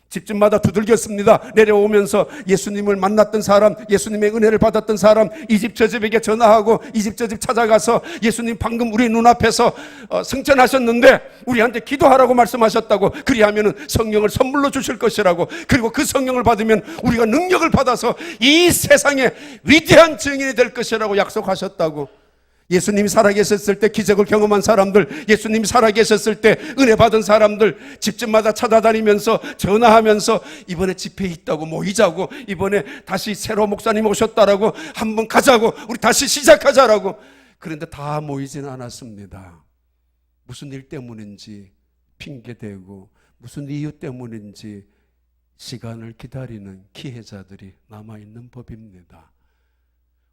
A: 집집마다 두들겼습니다. 내려오면서 예수님을 만났던 사람, 예수님의 은혜를 받았던 사람, 이 집 저 집에게 전화하고 이 집 저 집 찾아가서 예수님 방금 우리 눈앞에서 승천하셨는데 우리한테 기도하라고 말씀하셨다고, 그리하면 성령을 선물로 주실 것이라고, 그리고 그 성령을 받으면 우리가 능력을 받아서 이 세상에 위대한 증인이 될 것이라고 약속하셨다고. 예수님이 살아계셨을 때 기적을 경험한 사람들, 예수님이 살아계셨을 때 은혜 받은 사람들 집집마다 찾아다니면서 전화하면서 이번에 집회에 있다고 모이자고, 이번에 다시 새로 목사님 오셨다라고, 한번 가자고, 우리 다시 시작하자라고. 그런데 다 모이지는 않았습니다. 무슨 일 때문인지 핑계대고 무슨 이유 때문인지 시간을 기다리는 기회자들이 남아있는 법입니다.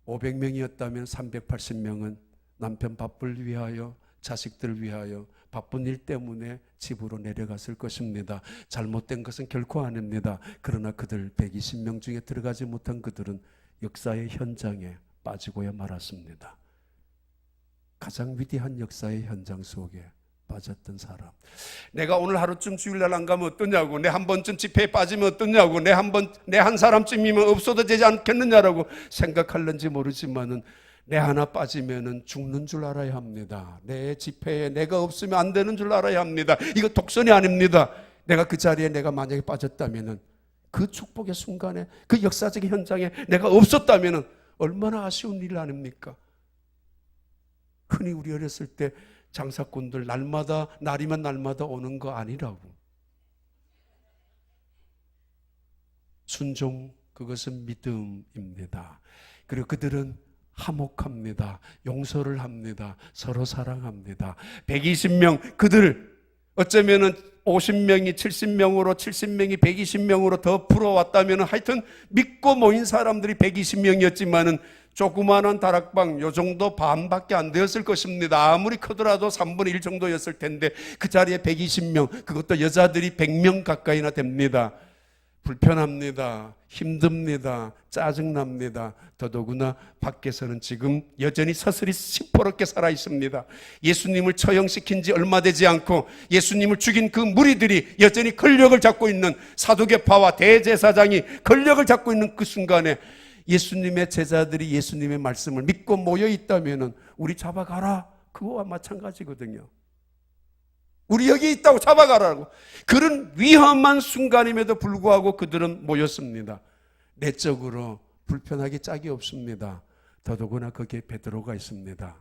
A: 500명이었다면 380명은 남편 밥을 위하여, 자식들을 위하여 바쁜 일 때문에 집으로 내려갔을 것입니다. 잘못된 것은 결코 아닙니다. 그러나 그들 120명 중에 들어가지 못한 그들은 역사의 현장에 빠지고야 말았습니다. 가장 위대한 역사의 현장 속에 빠졌던 사람. 내가 오늘 하루쯤 주일날 안 가면 어떠냐고, 내 한 번쯤 집회에 빠지면 어떠냐고, 내 한 사람쯤이면 없어도 되지 않겠느냐라고 생각할는지 모르지만은 내 하나 빠지면은 죽는 줄 알아야 합니다. 내 집회에 내가 없으면 안 되는 줄 알아야 합니다. 이거 독선이 아닙니다. 내가 그 자리에 내가 만약에 빠졌다면은, 그 축복의 순간에, 그 역사적인 현장에 내가 없었다면은 얼마나 아쉬운 일 아닙니까? 흔히 우리 어렸을 때 장사꾼들 날이면 날마다 오는 거 아니라고. 순종, 그것은 믿음입니다. 그리고 그들은 화목합니다. 용서를 합니다. 서로 사랑합니다. 120명, 그들 어쩌면은 50명이 70명으로, 70명이 120명으로 더 불어왔다면 하여튼 믿고 모인 사람들이 120명이었지만은 조그마한 다락방 요 정도 반밖에 안 되었을 것입니다. 아무리 크더라도 3분의 1 정도였을 텐데 그 자리에 120명, 그것도 여자들이 100명 가까이나 됩니다. 불편합니다. 힘듭니다. 짜증납니다. 더더구나 밖에서는 지금 여전히 서슬이 시퍼렇게 살아 있습니다. 예수님을 처형시킨 지 얼마 되지 않고 예수님을 죽인 그 무리들이 여전히 권력을 잡고 있는, 사두개파와 대제사장이 권력을 잡고 있는 그 순간에 예수님의 제자들이 예수님의 말씀을 믿고 모여 있다면 우리 잡아가라, 그거와 마찬가지거든요. 우리 여기 있다고 잡아가라고. 그런 위험한 순간임에도 불구하고 그들은 모였습니다. 내적으로 불편하기 짝이 없습니다. 더더구나 거기에 베드로가 있습니다.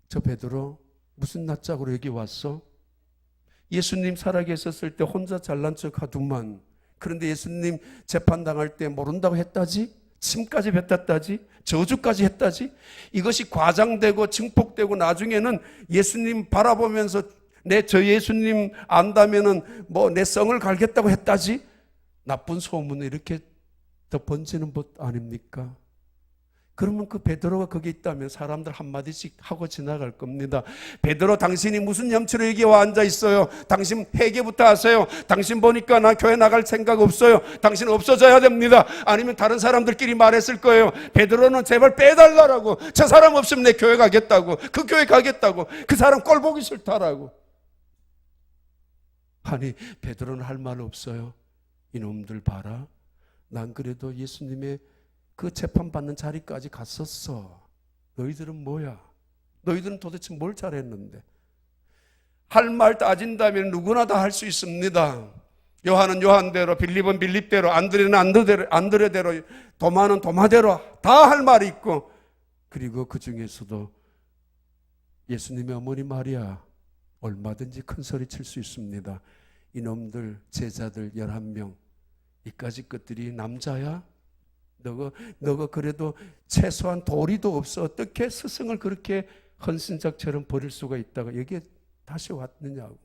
A: 저 베드로 무슨 낯짝으로 여기 왔어? 예수님 살아계셨을 때 혼자 잘난 척 하더만. 그런데 예수님 재판당할 때 모른다고 했다지? 침까지 뱉었다지? 저주까지 했다지? 이것이 과장되고 증폭되고 나중에는 예수님 바라보면서 저 예수님 안다면은 내 성을 갈겠다고 했다지? 나쁜 소문을 이렇게 더 번지는 법 아닙니까? 그러면 그 베드로가 거기 있다면 사람들 한마디씩 하고 지나갈 겁니다. 베드로, 당신이 무슨 염치로 여기 와 앉아 있어요? 당신 회개부터 하세요. 당신 보니까 나 교회 나갈 생각 없어요. 당신 없어져야 됩니다. 아니면 다른 사람들끼리 말했을 거예요. 베드로는 제발 빼달라고. 저 사람 없으면 내 교회 가겠다고. 그 교회 가겠다고. 그 사람 꼴 보기 싫다라고. 아니, 베드로는 할 말 없어요. 이놈들 봐라. 난 그래도 예수님의 그 재판받는 자리까지 갔었어. 너희들은 뭐야? 너희들은 도대체 뭘 잘했는데? 할 말 따진다면 누구나 다 할 수 있습니다. 요한은 요한대로, 빌립은 빌립대로, 안드레는 안드레대로, 도마는 도마대로 다 할 말이 있고, 그리고 그 중에서도 예수님의 어머니 마리아 얼마든지 큰 소리 칠 수 있습니다. 이놈들 제자들 11명 이까지 것들이 남자야? 너가 그래도 최소한 도리도 없어. 어떻게 스승을 그렇게 헌신작처럼 버릴 수가 있다가 여기에 다시 왔느냐고.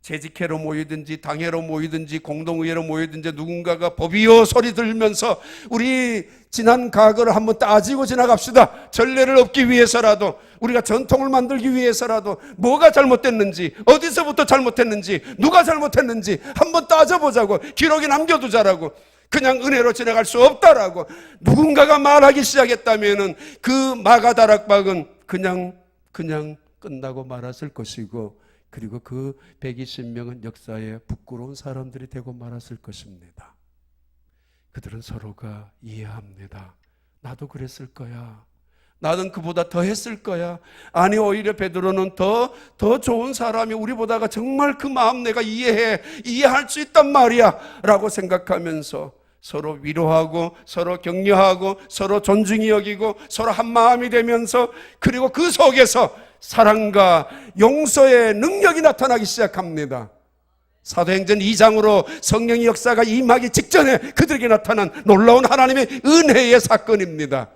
A: 재직회로 모이든지 당회로 모이든지 공동의회로 모이든지 누군가가 법이요 소리 들면서 우리 지난 과거를 한번 따지고 지나갑시다. 전례를 얻기 위해서라도, 우리가 전통을 만들기 위해서라도 뭐가 잘못됐는지, 어디서부터 잘못했는지, 누가 잘못했는지 한번 따져보자고. 기록에 남겨두자라고. 그냥 은혜로 지나갈 수 없다라고 누군가가 말하기 시작했다면은 그 마가다락방은 그냥 끝나고 말았을 것이고, 그리고 그 120명은 역사에 부끄러운 사람들이 되고 말았을 것입니다. 그들은 서로가 이해합니다. 나도 그랬을 거야. 나는 그보다 더 했을 거야. 아니, 오히려 베드로는 더 좋은 사람이 우리보다가 정말 그 마음 내가 이해할 수 있단 말이야 라고 생각하면서 서로 위로하고 서로 격려하고 서로 존중히 여기고 서로 한 마음이 되면서, 그리고 그 속에서 사랑과 용서의 능력이 나타나기 시작합니다. 사도행전 2장으로 성령의 역사가 임하기 직전에 그들에게 나타난 놀라운 하나님의 은혜의 사건입니다.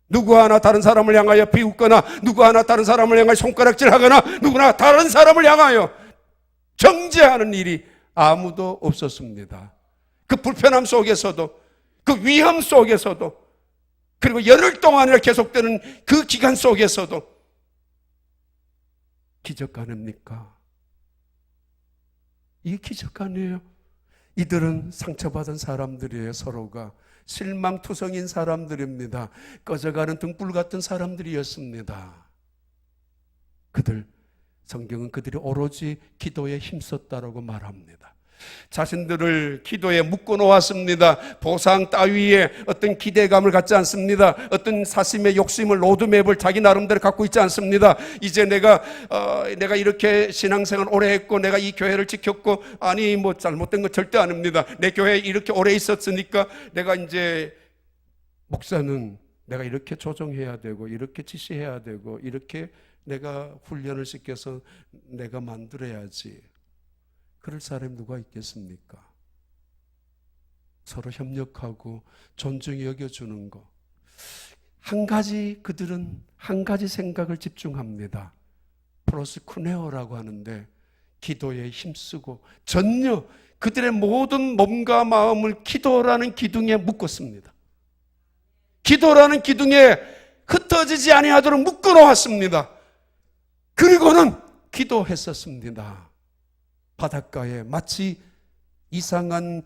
A: 누구 하나 다른 사람을 향하여 비웃거나, 누구 하나 다른 사람을 향하여 손가락질하거나, 누구나 다른 사람을 향하여 정죄하는 일이 아무도 없었습니다. 그 불편함 속에서도, 그 위험 속에서도, 그리고 열흘 동안이나 계속되는 그 기간 속에서도 기적 아닙니까? 이게 기적 아니에요? 이들은 상처받은 사람들이에요. 서로가 실망투성인 사람들입니다. 꺼져가는 등불 같은 사람들이었습니다. 성경은 그들이 오로지 기도에 힘썼다라고 말합니다. 자신들을 기도에 묶어 놓았습니다. 보상 따위에 어떤 기대감을 갖지 않습니다. 어떤 사심의 욕심을 로드맵을 자기 나름대로 갖고 있지 않습니다. 이제 내가 이렇게 신앙생활 오래 했고 내가 이 교회를 지켰고, 아니 뭐 잘못된 거 절대 아닙니다. 내 교회에 이렇게 오래 있었으니까 내가 이제 목사는 내가 이렇게 조정해야 되고 이렇게 지시해야 되고 이렇게 내가 훈련을 시켜서 내가 만들어야지. 그럴 사람이 누가 있겠습니까? 서로 협력하고 존중히 여겨주는 거. 그들은 한 가지 생각을 집중합니다. 프로스쿠네오라고 하는데, 기도에 힘쓰고 전혀 그들의 모든 몸과 마음을 기도라는 기둥에 묶었습니다. 기도라는 기둥에 흩어지지 아니하도록 묶어 놓았습니다. 그리고는 기도했었습니다. 바닷가에 마치 이상한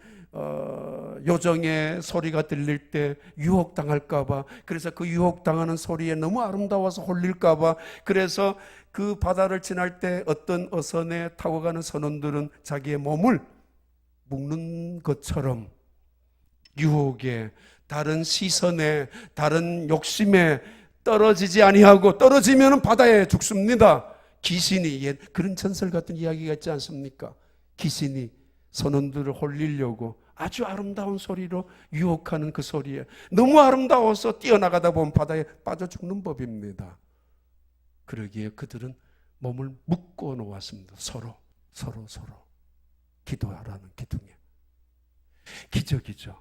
A: 요정의 소리가 들릴 때 유혹당할까봐, 그래서 그 유혹당하는 소리에 너무 아름다워서 홀릴까봐, 그래서 그 바다를 지날 때 어떤 어선에 타고 가는 선원들은 자기의 몸을 묶는 것처럼 유혹에, 다른 시선에, 다른 욕심에 떨어지지 아니하고, 떨어지면 바다에 죽습니다. 귀신이, 그런 전설 같은 이야기가 있지 않습니까? 귀신이 선원들을 홀리려고 아주 아름다운 소리로 유혹하는 그 소리에 너무 아름다워서 뛰어나가다 보면 바다에 빠져 죽는 법입니다. 그러기에 그들은 몸을 묶어 놓았습니다. 서로 기도하라는 기둥에. 기적이죠.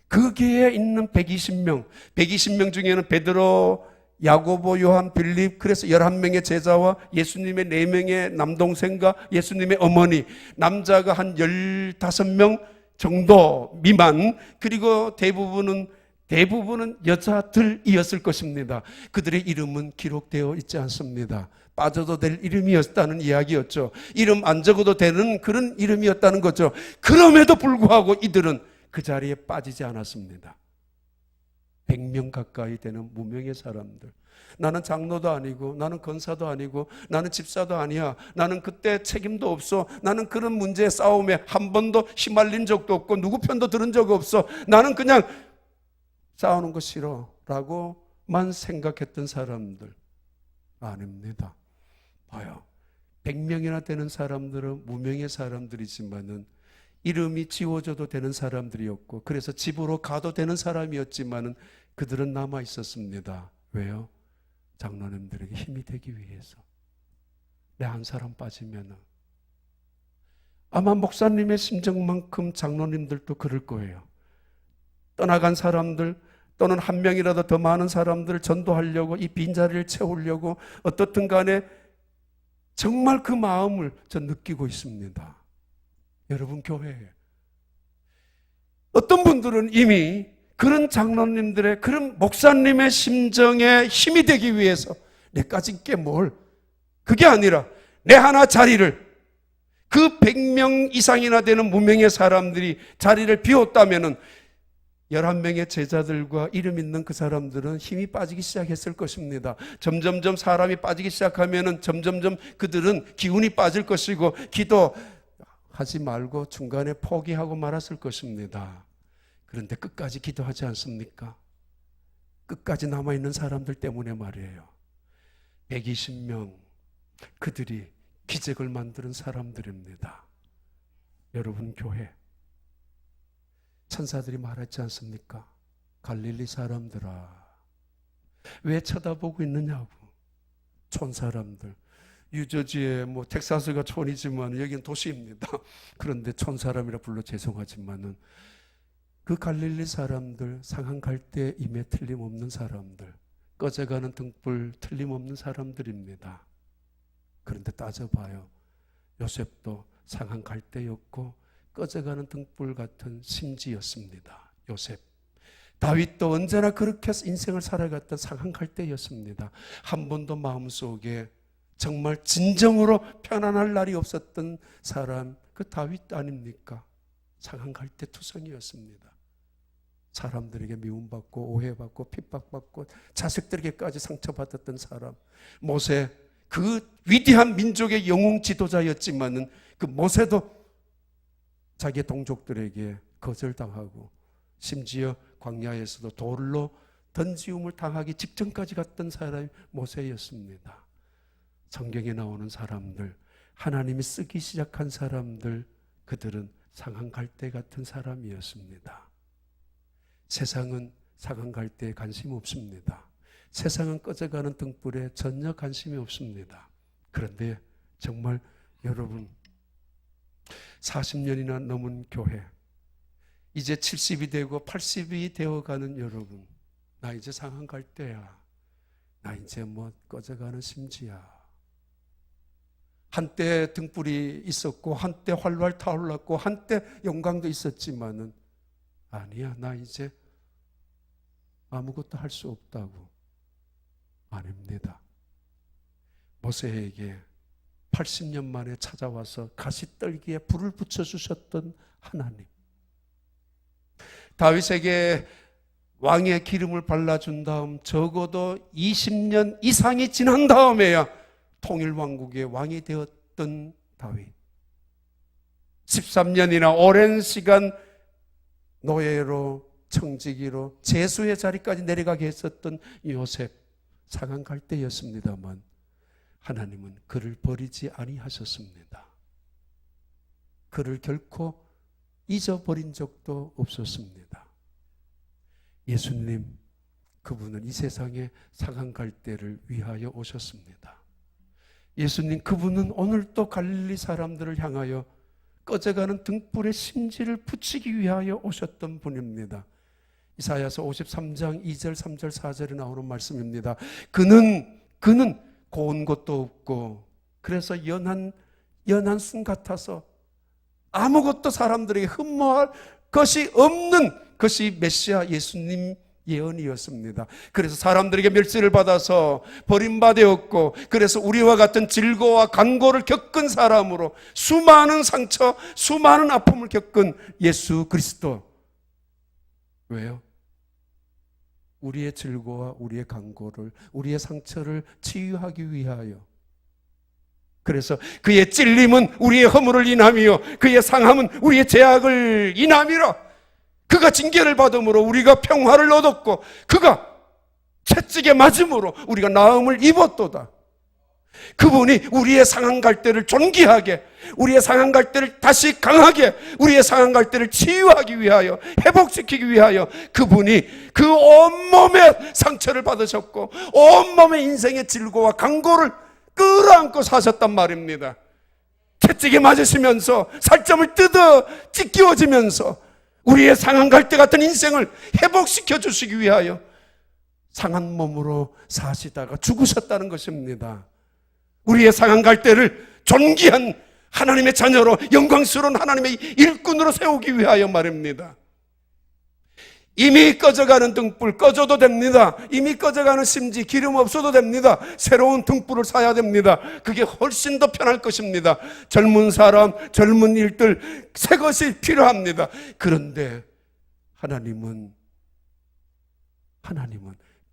A: 거기에 있는 120명 중에는 베드로, 야고보, 요한, 빌립, 그래서 11명의 제자와 예수님의 4명의 남동생과 예수님의 어머니, 남자가 한 15명 정도 미만, 그리고 대부분은 대부분은 여자들이었을 것입니다. 그들의 이름은 기록되어 있지 않습니다. 빠져도 될 이름이었다는 이야기였죠. 이름 안 적어도 되는 그런 이름이었다는 거죠. 그럼에도 불구하고 이들은 그 자리에 빠지지 않았습니다. 100명 가까이 되는 무명의 사람들. 나는 장로도 아니고, 나는 권사도 아니고, 나는 집사도 아니야. 나는 그때 책임도 없어. 나는 그런 문제의 싸움에 한 번도 휘말린 적도 없고 누구 편도 들은 적 없어. 나는 그냥 싸우는 거 싫어 라고만 생각했던 사람들 아닙니다. 봐요. 100명이나 되는 사람들은 무명의 사람들이지만은 이름이 지워져도 되는 사람들이었고, 그래서 집으로 가도 되는 사람이었지만은 그들은 남아 있었습니다. 왜요? 장로님들에게 힘이 되기 위해서. 내 한 사람 빠지면은 아마 목사님의 심정만큼 장로님들도 그럴 거예요. 떠나간 사람들 또는 한 명이라도 더 많은 사람들을 전도하려고, 이 빈자리를 채우려고 어떻든 간에 정말 그 마음을 전 느끼고 있습니다. 여러분, 교회에 어떤 분들은 이미 그런 장로님들의, 그런 목사님의 심정에 힘이 되기 위해서 내까지 게 뭘, 그게 아니라 내 하나 자리를, 그 100명 이상이나 되는 무명의 사람들이 자리를 비웠다면은 11명의 제자들과 이름 있는 그 사람들은 힘이 빠지기 시작했을 것입니다. 점점점 사람이 빠지기 시작하면은 점점점 그들은 기운이 빠질 것이고, 기도하지 말고 중간에 포기하고 말았을 것입니다. 그런데 끝까지 기도하지 않습니까? 끝까지 남아있는 사람들 때문에 말이에요. 120명, 그들이 기적을 만드는 사람들입니다. 여러분, 교회 천사들이 말했지 않습니까? 갈릴리 사람들아, 왜 쳐다보고 있느냐고. 촌 사람들, 유저지에 텍사스가 촌이지만 여기는 도시입니다. 그런데 촌 사람이라 불러 죄송하지만은 그 갈릴리 사람들, 상한 갈대임에 틀림없는 사람들, 꺼져가는 등불 틀림없는 사람들입니다. 그런데 따져봐요. 요셉도 상한 갈대였고 꺼져가는 등불 같은 심지였습니다. 요셉. 다윗도 언제나 그렇게 인생을 살아갔던 상한 갈대였습니다. 한 번도 마음속에 정말 진정으로 편안할 날이 없었던 사람, 그 다윗 아닙니까? 상한 갈대 투성이었습니다. 사람들에게 미움받고 오해받고 핍박받고 자식들에게까지 상처받았던 사람. 모세, 그 위대한 민족의 영웅 지도자였지만은 그 모세도 자기의 동족들에게 거절당하고 심지어 광야에서도 돌로 던지움을 당하기 직전까지 갔던 사람이 모세였습니다. 성경에 나오는 사람들, 하나님이 쓰기 시작한 사람들, 그들은 상한 갈대 같은 사람이었습니다. 세상은 상한 갈대에 관심 없습니다. 세상은 꺼져가는 등불에 전혀 관심이 없습니다. 그런데 정말 여러분, 40년이나 넘은 교회, 이제 70이 되고 80이 되어가는 여러분, 나 이제 상한 갈대야. 나 이제 꺼져가는 심지야. 한때 등불이 있었고 한때 활활 타올랐고 한때 영광도 있었지만은 아니야, 나 이제 아무것도 할 수 없다고. 아닙니다. 모세에게 80년 만에 찾아와서 가시떨기에 불을 붙여주셨던 하나님, 다윗에게 왕의 기름을 발라준 다음 적어도 20년 이상이 지난 다음에야 통일왕국의 왕이 되었던 다윗, 13년이나 오랜 시간 노예로 청지기로 제수의 자리까지 내려가게 했었던 요셉, 상한 갈대였습니다만 하나님은 그를 버리지 아니하셨습니다. 그를 결코 잊어버린 적도 없었습니다. 예수님, 그분은 이 세상에 상한 갈대를 위하여 오셨습니다. 예수님, 그분은 오늘 또 갈릴리 사람들을 향하여 꺼져가는 등불에 심지를 붙이기 위하여 오셨던 분입니다. 이사야서 53장 2절 3절 4절에 나오는 말씀입니다. 그는 고운 것도 없고 그래서 연한 순 같아서 아무것도 사람들에게 흠모할 것이 없는 것이 메시아 예수님 예언이었습니다. 그래서 사람들에게 멸시를 받아서 버림받았고, 그래서 우리와 같은 질고와 간고를 겪은 사람으로 수많은 상처, 수많은 아픔을 겪은 예수 그리스도. 왜요? 우리의 질고와 우리의 간고를, 우리의 상처를 치유하기 위하여. 그래서 그의 찔림은 우리의 허물을 인함이요 그의 상함은 우리의 죄악을 인함이라. 그가 징계를 받음으로 우리가 평화를 얻었고, 그가 채찍에 맞음으로 우리가 나음을 입었도다. 그분이 우리의 상한 갈대를 존귀하게, 우리의 상한 갈대를 다시 강하게, 우리의 상한 갈대를 치유하기 위하여, 회복시키기 위하여 그분이 그 온몸의 상처를 받으셨고 온몸의 인생의 질고와 강고를 끌어안고 사셨단 말입니다. 채찍에 맞으시면서 살점을 뜯어 찢겨지면서 우리의 상한 갈대 같은 인생을 회복시켜 주시기 위하여 상한 몸으로 사시다가 죽으셨다는 것입니다. 우리의 상한 갈대를 존귀한 하나님의 자녀로, 영광스러운 하나님의 일꾼으로 세우기 위하여 말입니다. 이미 꺼져가는 등불 꺼져도 됩니다. 이미 꺼져가는 심지 기름 없어도 됩니다. 새로운 등불을 사야 됩니다. 그게 훨씬 더 편할 것입니다. 젊은 사람, 젊은 일들, 새 것이 필요합니다. 그런데 하나님은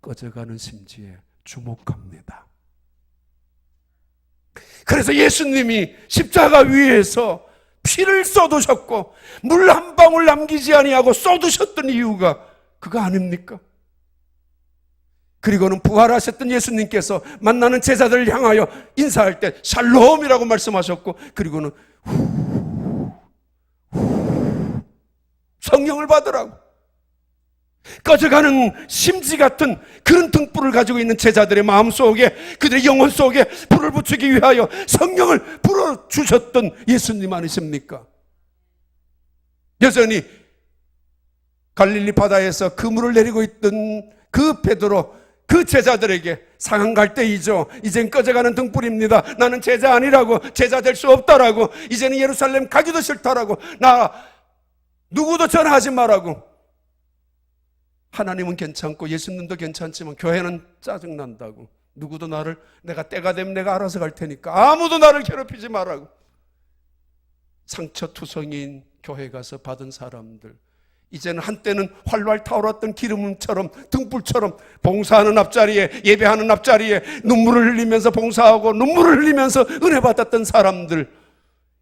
A: 꺼져가는 심지에 주목합니다. 그래서 예수님이 십자가 위에서 피를 쏟으셨고 물 한 방울 남기지 아니하고 쏟으셨던 이유가 그거 아닙니까? 그리고는 부활하셨던 예수님께서 만나는 제자들을 향하여 인사할 때 샬롬이라고 말씀하셨고, 그리고는 성령을 받으라고. 꺼져가는 심지 같은 그런 등불을 가지고 있는 제자들의 마음속에, 그들의 영혼 속에 불을 붙이기 위하여 성령을 불어주셨던 예수님 아니십니까? 여전히 갈릴리 바다에서 그물을 내리고 있던 그 베드로, 그 제자들에게 상한 갈대이죠, 이젠 꺼져가는 등불입니다, 나는 제자 아니라고, 제자 될 수 없다라고, 이제는 예루살렘 가기도 싫다라고, 나 누구도 전화하지 마라고. 하나님은 괜찮고 예수님도 괜찮지만 교회는 짜증난다고. 누구도 나를, 내가 때가 되면 내가 알아서 갈 테니까 아무도 나를 괴롭히지 말라고. 상처투성이인 교회 가서 받은 사람들, 이제는 한때는 활활 타오랐던 기름처럼, 등불처럼 봉사하는 앞자리에, 예배하는 앞자리에 눈물을 흘리면서 봉사하고 눈물을 흘리면서 은혜 받았던 사람들,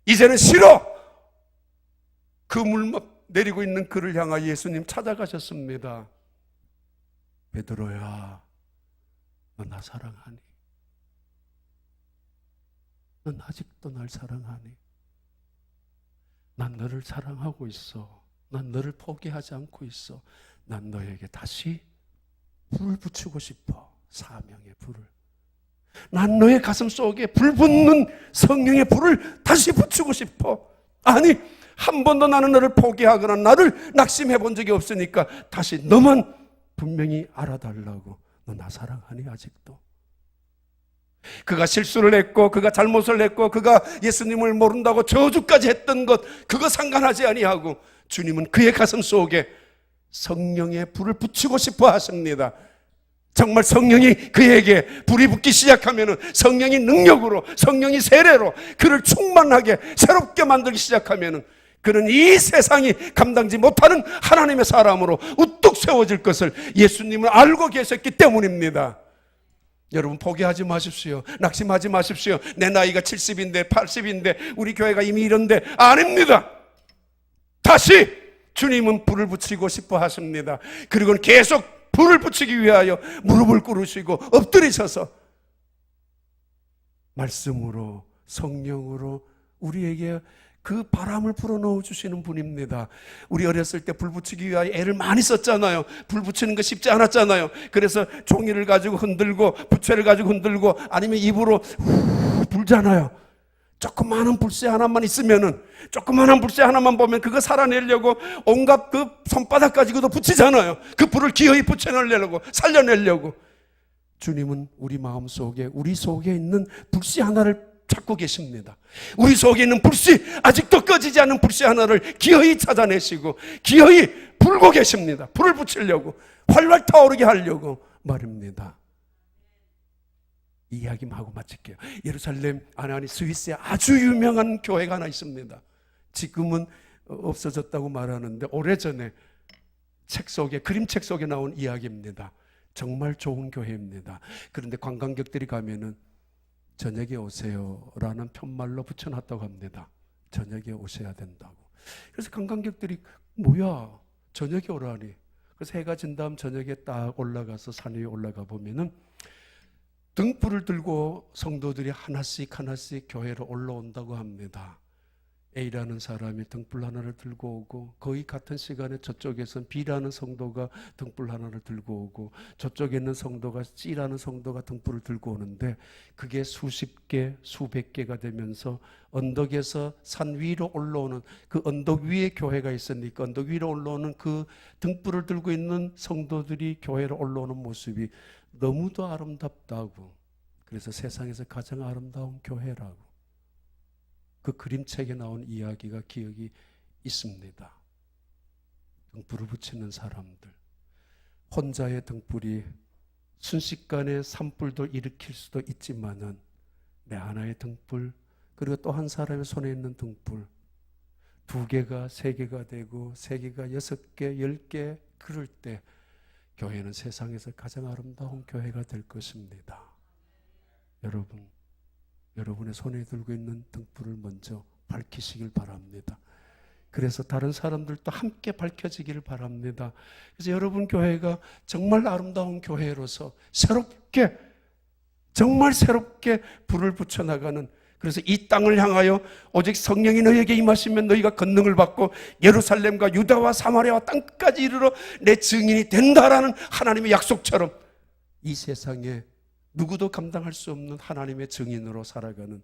A: 이제는 싫어. 그 물 내리고 있는 그를 향하여 예수님 찾아가셨습니다. 베드로야, 너 나 사랑하니? 넌 아직도 날 사랑하니? 난 너를 사랑하고 있어. 난 너를 포기하지 않고 있어. 난 너에게 다시 불을 붙이고 싶어. 사명의 불을. 난 너의 가슴 속에 불 붙는 성령의 불을 다시 붙이고 싶어. 아니, 한 번도 나는 너를 포기하거나 나를 낙심해 본 적이 없으니까 다시 너만 분명히 알아달라고. 너 나 사랑하니 아직도? 그가 실수를 했고, 그가 잘못을 했고, 그가 예수님을 모른다고 저주까지 했던 것, 그거 상관하지 아니하고 주님은 그의 가슴 속에 성령의 불을 붙이고 싶어 하십니다. 정말 성령이 그에게 불이 붙기 시작하면 성령이 능력으로, 성령이 세례로 그를 충만하게 새롭게 만들기 시작하면 그는 이 세상이 감당지 못하는 하나님의 사람으로 우뚝 세워질 것을 예수님은 알고 계셨기 때문입니다. 여러분, 포기하지 마십시오. 낙심하지 마십시오. 내 나이가 70인데 80인데 우리 교회가 이미 이런데, 아닙니다. 다시 주님은 불을 붙이고 싶어 하십니다. 그리고 계속 불을 붙이기 위하여 무릎을 꿇으시고 엎드리셔서 말씀으로, 성령으로 우리에게 그 바람을 불어넣어 주시는 분입니다. 우리 어렸을 때 불 붙이기 위하여 애를 많이 썼잖아요. 불 붙이는 거 쉽지 않았잖아요. 그래서 종이를 가지고 흔들고 부채를 가지고 흔들고 아니면 입으로 불잖아요. 조그마한 불씨 하나만 있으면은, 조그마한 불씨 하나만 보면 그거 살아내려고 온갖 그 손바닥 가지고도 붙이잖아요. 그 불을 기어이 붙여내려고, 살려내려고. 주님은 우리 마음속에, 우리 속에 있는 불씨 하나를 찾고 계십니다. 우리 속에 있는 불씨, 아직도 꺼지지 않은 불씨 하나를 기어이 찾아내시고 기어이 불고 계십니다. 불을 붙이려고, 활활 타오르게 하려고 말입니다. 이 이야기만 하고 마칠게요. 예루살렘 아니 스위스에 아주 유명한 교회가 하나 있습니다. 지금은 없어졌다고 말하는데 오래전에 책 속에, 그림책 속에 나온 이야기입니다. 정말 좋은 교회입니다. 그런데 관광객들이 가면은 저녁에 오세요 라는 편말로 붙여놨다고 합니다. 저녁에 오셔야 된다고. 그래서 관광객들이 뭐야 저녁에 오라니. 그래서 해가 진 다음 저녁에 딱 올라가서 산 위에 올라가 보면은 등불을 들고 성도들이 하나씩 하나씩 교회로 올라온다고 합니다. A라는 사람이 등불 하나를 들고 오고, 거의 같은 시간에 저쪽에서는 B라는 성도가 등불 하나를 들고 오고, 저쪽에 있는 성도가 C라는 성도가 등불을 들고 오는데, 그게 수십 개, 수백 개가 되면서 언덕에서 산 위로 올라오는, 그 언덕 위에 교회가 있으니까 언덕 위로 올라오는 그 등불을 들고 있는 성도들이 교회로 올라오는 모습이 너무도 아름답다고, 그래서 세상에서 가장 아름다운 교회라고 그 그림책에 나온 이야기가 기억이 있습니다. 등불을 붙이는 사람들, 혼자의 등불이 순식간에 산불도 일으킬 수도 있지만은 내 하나의 등불, 그리고 또 한 사람의 손에 있는 등불, 2개가 3개가 되고 3개가 6개, 10개, 그럴 때 교회는 세상에서 가장 아름다운 교회가 될 것입니다. 여러분의 손에 들고 있는 등불을 먼저 밝히시길 바랍니다. 그래서 다른 사람들도 함께 밝혀지기를 바랍니다. 그래서 여러분 교회가 정말 아름다운 교회로서 새롭게, 정말 새롭게 불을 붙여나가는, 그래서 이 땅을 향하여 오직 성령이 너희에게 임하시면 너희가 권능을 받고 예루살렘과 유다와 사마리아와 땅까지 이르러 내 증인이 된다라는 하나님의 약속처럼 이 세상에 누구도 감당할 수 없는 하나님의 증인으로 살아가는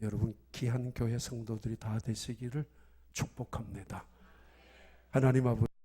A: 여러분 귀한 교회 성도들이 다 되시기를 축복합니다. 하나님 아버지,